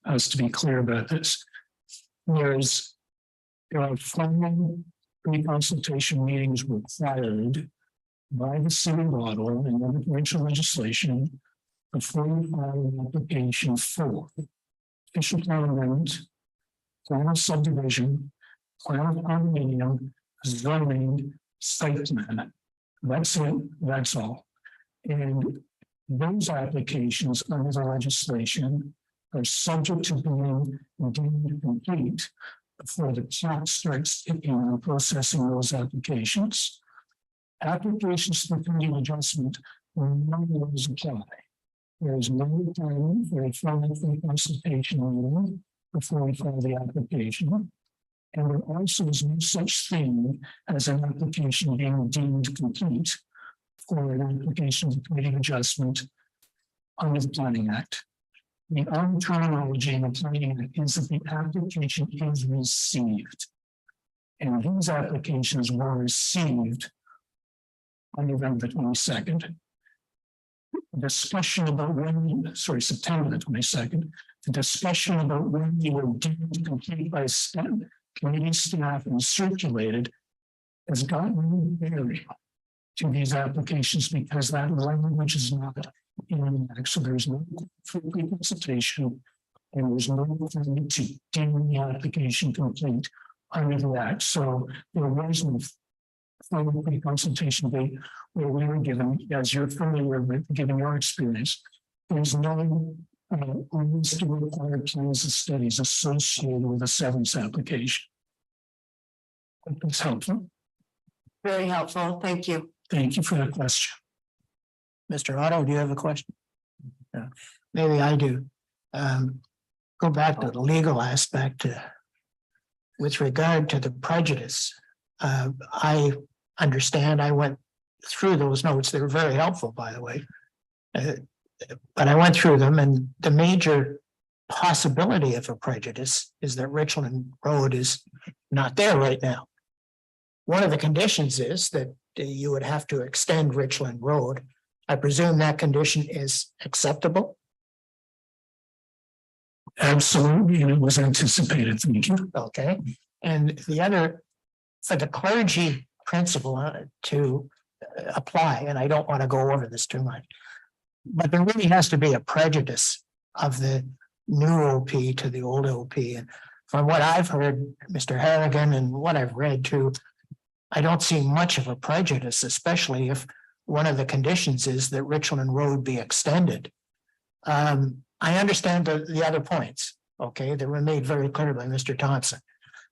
us to be clear about this. There are formal pre-consultation meetings required by the city model and other provincial legislation before you file an application for official plan amendment, plan of subdivision, plan of condominium, zoning, site plan. That's it, that's all. And those applications under the legislation are subject to being deemed complete before the clock starts ticking and processing those applications. Applications for pending adjustment will not always apply. There is no requirement for a formal consultation meeting before we file the application. And there also is no such thing as an application being deemed complete for an application for pending adjustment under the Planning Act. The only terminology in the plan is that the application is received. And these applications were received on November 22nd. Discussion about when, sorry, September the 22nd, the discussion about when you were deemed complete by committee staff and circulated has gotten very to these applications because that language is not in the act. So there's no consultation and there's no need to deem the application complete under the act. So there was no formal pre-consultation date where we were given, as you're familiar with, given your experience, there's no list of required plans and studies associated with a severance application. That's helpful. Very helpful. Thank you. Thank you for the question. Mr. Otto, do you have a question? Maybe I do. Go back to the legal aspect. With regard to the prejudice, I understand, I went through those notes. They were very helpful, by the way. But I went through them, and the major possibility of a prejudice is that Richland Road is not there right now. One of the conditions is that you would have to extend Richland Road. I presume that condition is acceptable? Absolutely, and it was anticipated. Thank you. Okay, and the other, for the clergy principle to apply, and I don't want to go over this too much, but there really has to be a prejudice of the new OP to the old OP. And from what I've heard, Mr. Harrigan, and what I've read too, I don't see much of a prejudice, especially if one of the conditions is that Richland Road be extended. I understand the other points, okay, that were made very clear by Mr. Thompson,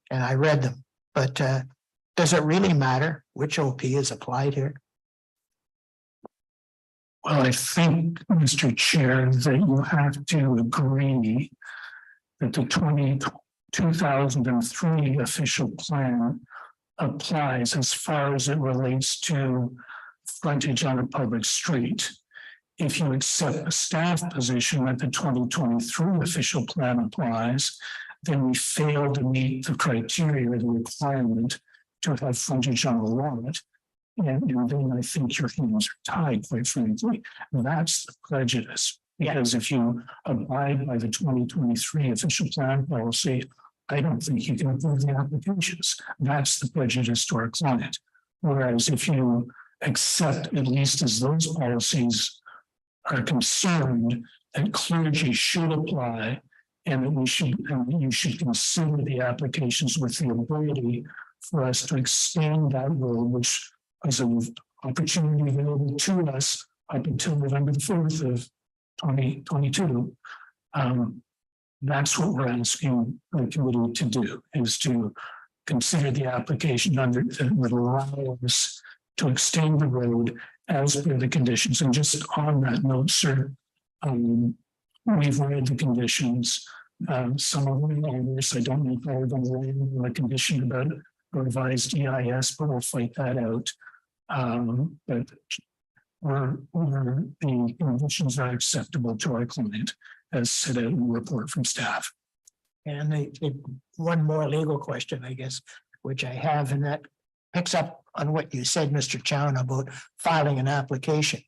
and I read them, but does it really matter which OP is applied here? Well, I think, Mr. Chair, that you have to agree that the 2003 official plan applies as far as it relates to frontage on a public street. If you accept the staff position that the 2023 official plan applies, then we fail to meet the criteria, the requirement to have frontage on a lot. And then I think your hands are tied, quite frankly. That's the prejudice. Because if you abide by the 2023 official plan policy, I don't think you can approve the applications. That's the prejudice to our client. Whereas if you accept, at least as those policies are concerned, that clergy should apply and that you should consider the applications with the ability for us to expand that road, which is an opportunity available to us up until November the 4th of 2022. That's what we're asking the committee to do, is to consider the application under that would allow us to extend the road as per the conditions. And just on that note, sir, we've read the conditions. Some of them on this, I don't know if we're going to land on the condition about a revised EIS, but we'll fight that out. But the conditions are acceptable to our client as set out in the report from staff. And one more legal question, I guess, which I have, and that picks up on what you said, Mr. Chown, about filing an application.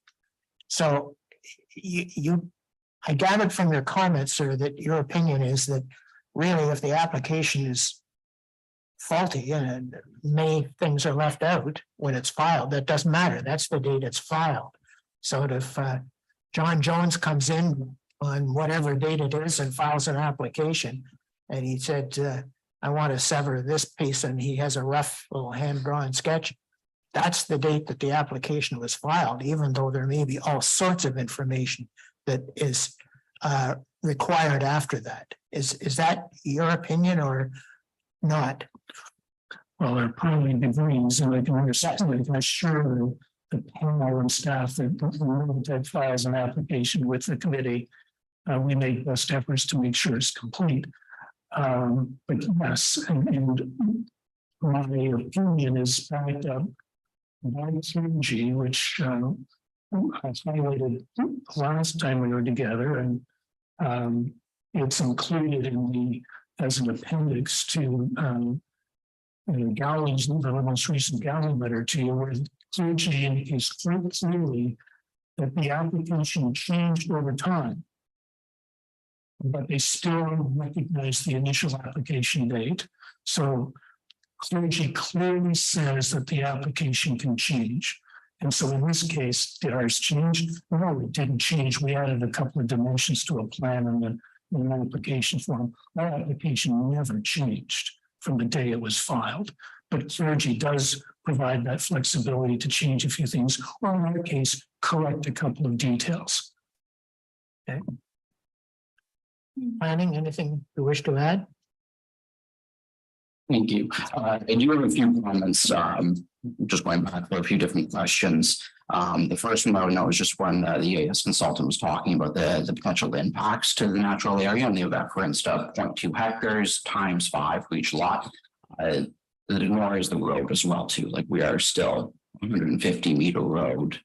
So I gathered from your comments, sir, that your opinion is that really if the application is faulty and many things are left out when it's filed, that doesn't matter. That's the date it's filed. So if John Jones comes in on whatever date it is and files an application, and he said, I want to sever this piece, and he has a rough little hand-drawn sketch, that's the date that the application was filed, even though there may be all sorts of information that is required after that. Is that your opinion or not? Well, there are probably degrees, and I can understand, I can assure the panel and staff that files an application with the committee. We make best efforts to make sure it's complete. But yes, and my opinion is backed up by clergy, which I highlighted last time we were together, and It's included in the, as an appendix to Galley's, the most recent Galley letter to you, where clergy indicates quite clearly that the application changed over time. But they still recognize the initial application date. So clergy clearly says that the application can change. And so in this case, did ours change? No, it didn't change. We added a couple of dimensions to a plan and then an application form. Our application never changed from the day it was filed. But clergy does provide that flexibility to change a few things, or in our case, correct a couple of details. Okay. Planning, anything you wish to add? Thank you. I do have a few comments, just going back for a few different questions. The first one I would know is just when the EAS consultant was talking about the potential impacts to the natural area, and they referenced 0.2 hectares times 5 for each lot. That ignores the road as well too. Like, we are still 150-meter road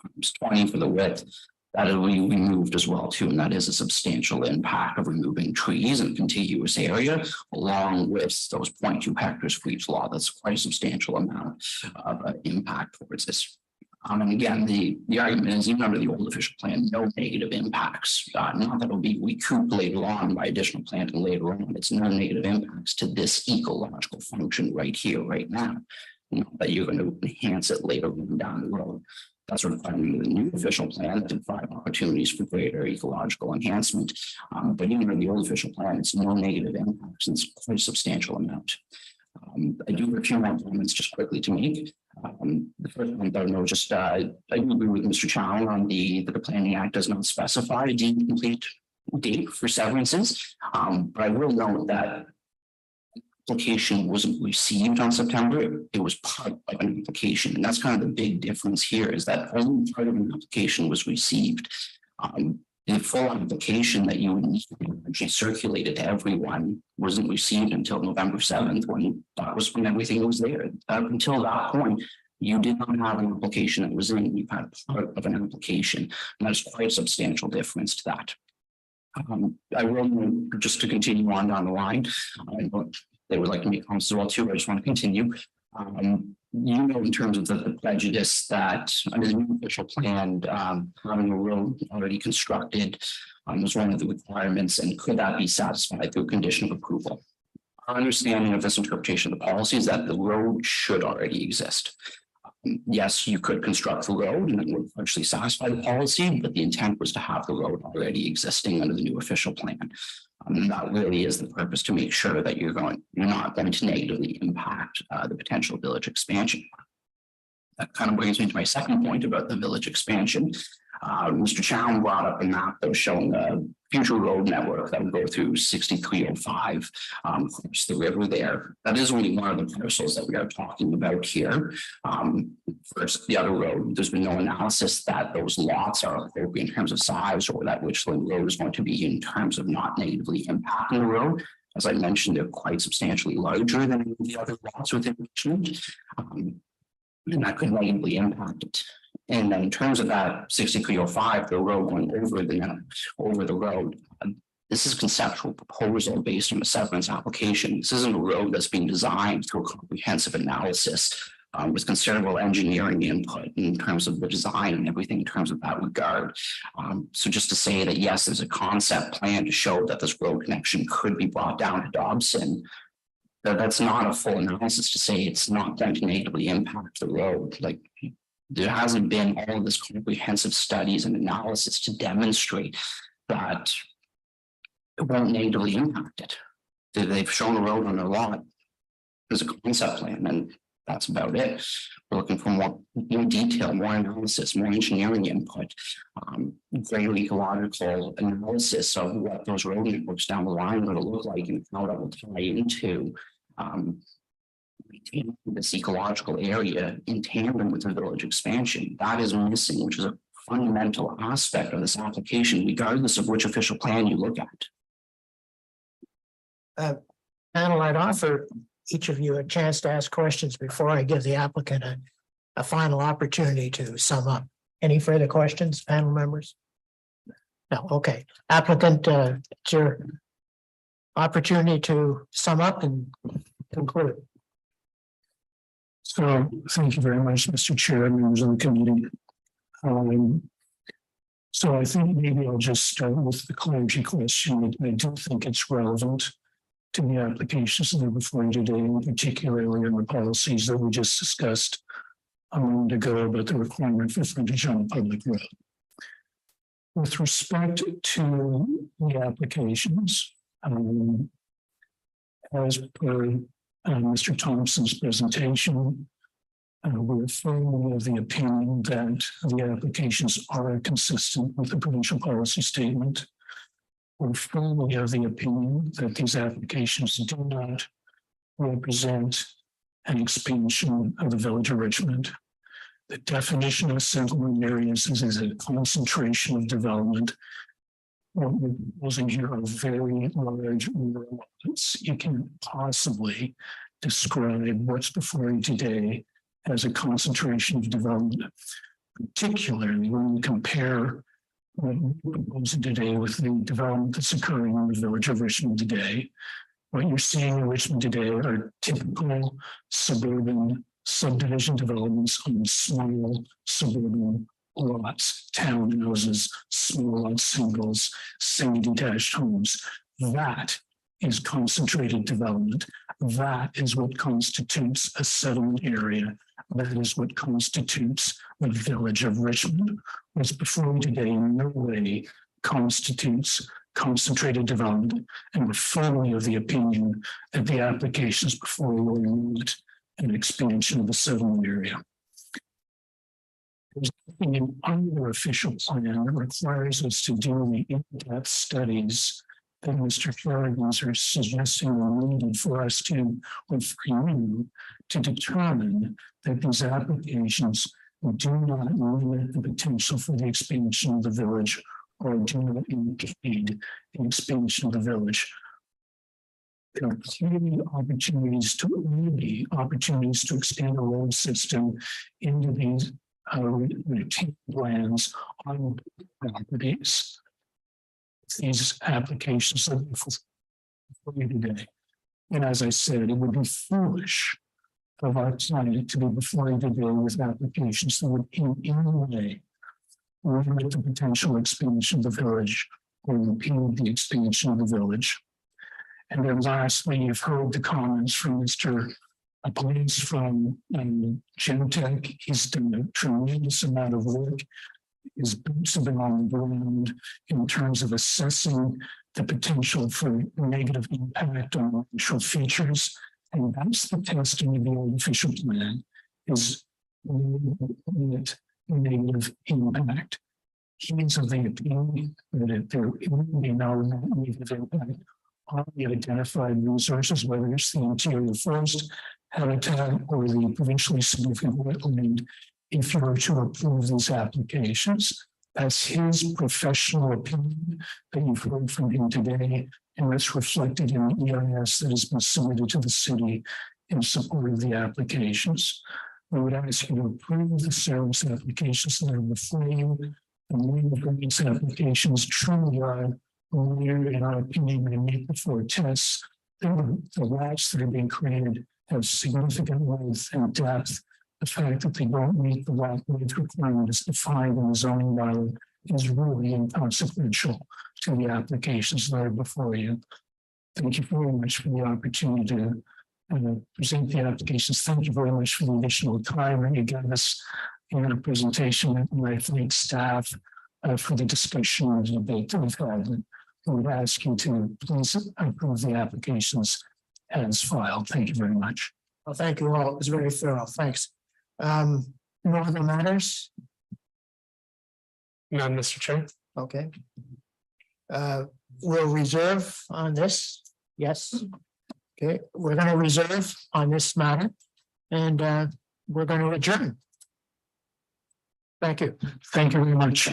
times 20 for the width. That we moved as well too, and that is a substantial impact of removing trees in a contiguous area, along with those 0.2 hectares for each lot. That's quite a substantial amount of impact towards this. And again, the argument is, even under the old official plan, no negative impacts. Not that it'll be recouped later on by additional planting later on. It's no negative impacts to this ecological function right here, right now. Not that you're going to enhance it later on down the road. That's sort of finding the new official plan that provide opportunities for greater ecological enhancement. But even in the old official plan, it's no negative impacts, and it's quite a substantial amount. I do have a few more comments just quickly to make. The first one that I know, just I do agree with Mr. Chow on that the Planning Act does not specify a deemed complete date for severances. But I will note that application wasn't received on September. It was part of an application, and that's kind of the big difference here, is that only part of an application was received. The full application that you would need to actually circulated to everyone wasn't received until November 7th, when that was when everything was there. Until that point, you did not have an application that was in. You had part of an application, and that's quite a substantial difference to that. I will, just to continue on down the line, they would like to make comments as well too. I just want to continue. You know, in terms of the prejudice that under the new official plan, having a road already constructed was one of the requirements, and could that be satisfied through condition of approval? Our understanding of this interpretation of the policy is that the road should already exist. Yes, you could construct the road and it would actually satisfy the policy, but the intent was to have the road already existing under the new official plan. And that really is the purpose, to make sure that you're not going to negatively impact the potential village expansion. That kind of brings me to my second point about the village expansion. Mr. Chow brought up a map that was showing a future road network that would go through 6305 across the river there. That is only one of the parcels that we are talking about here. First, the other road, there's been no analysis that those lots are appropriate in terms of size, or that Richland Road is going to be in terms of not negatively impacting the road. As I mentioned, they're quite substantially larger than the other lots within Richland, and that could negatively impact it. And then in terms of that 6305, the road going over the road, this is conceptual proposal based on a severance application. This isn't a road that's being designed through a comprehensive analysis with considerable engineering input in terms of the design and everything in terms of that regard. So just to say that, yes, there's a concept plan to show that this road connection could be brought down to Dobson, that's not a full analysis to say it's not going to negatively impact the road. Like, there hasn't been all of this comprehensive studies and analysis to demonstrate that it won't negatively impact it. They've shown a road on their lot. There's a concept plan, and that's about it. We're looking for more detail, more analysis, more engineering input, greater ecological analysis of what those road networks down the line are going to look like, and how that will tie into this ecological area in tandem with the village expansion. That is missing, which is a fundamental aspect of this application, regardless of which official plan you look at. Panel, I'd offer each of you a chance to ask questions before I give the applicant a final opportunity to sum up. Any further questions, panel members? No, okay. Applicant, it's your opportunity to sum up and conclude. So thank you very much, Mr. Chair, members of the committee. So I think maybe I'll just start with the clergy question. I do think it's relevant to the applications that are before you today, and particularly in the policies that we just discussed a moment ago about the requirement for frontage on a public road. With respect to the applications, as per Mr. Thompson's presentation, we're firmly of the opinion that the applications are consistent with the provincial policy statement. We're firmly of the opinion that these applications do not represent an expansion of the village of Richmond. The definition of settlement areas is a concentration of development. What we're proposing here are very large lots. You can possibly describe what's before you today as a concentration of development, particularly when you compare what we're proposing today with the development that's occurring in the village of Richmond today. What you're seeing in Richmond today are typical suburban subdivision developments on small suburban lots, townhouses, small lot singles, semi-detached homes. That is concentrated development. That is what constitutes a settlement area. That is what constitutes the village of Richmond. What's before you today in no way constitutes concentrated development, and we're firmly of the opinion that the applications before you are not an expansion of the settlement area. There's nothing in either official plan that requires us to do the in-depth studies that Mr. Kerrigan's are suggesting are needed for us to, or for you, to determine that these applications do not limit the potential for the expansion of the village or do not impede the expansion of the village. There are clearly opportunities to extend a road system into these retained lands on properties. These applications are before you today. And as I said, it would be foolish of our client to be before you today with applications that would in any way limit the potential expansion of the village or impede the expansion of the village. And then lastly, you've heard the comments from Mr. Police from Gemtech. He's done a tremendous amount of work. His boots have been on the ground in terms of assessing the potential for negative impact on natural features. And that's the testing of the old official plan, is negative impact. He's of the opinion that there will be no negative impact on the identified resources, whether it's the interior forest habitat or the provincially significant wetland, if you were to approve these applications. That's his professional opinion that you've heard from him today, and that's reflected in the EIS that has been submitted to the city in support of the applications. We would ask you to approve the service applications that are before you. The main agreements applications truly are, in our opinion, they meet the four tests. The lots that are being created have significant width and depth. The fact that they don't meet the lot width requirements defined in the zoning bylaw is really inconsequential to the applications that are before you. Thank you very much for the opportunity to present the applications. Thank you very much for the additional time that you gave us in our presentation. And I thank staff for the discussion and debate that we've had. I would ask you to please approve the applications as filed. Thank you very much. Well, thank you all. It was very thorough. Thanks. No other matters? None, Mr. Chair. Okay. We'll reserve on this. Yes. Okay, we're going to reserve on this matter and we're going to adjourn. Thank you. Thank you very much.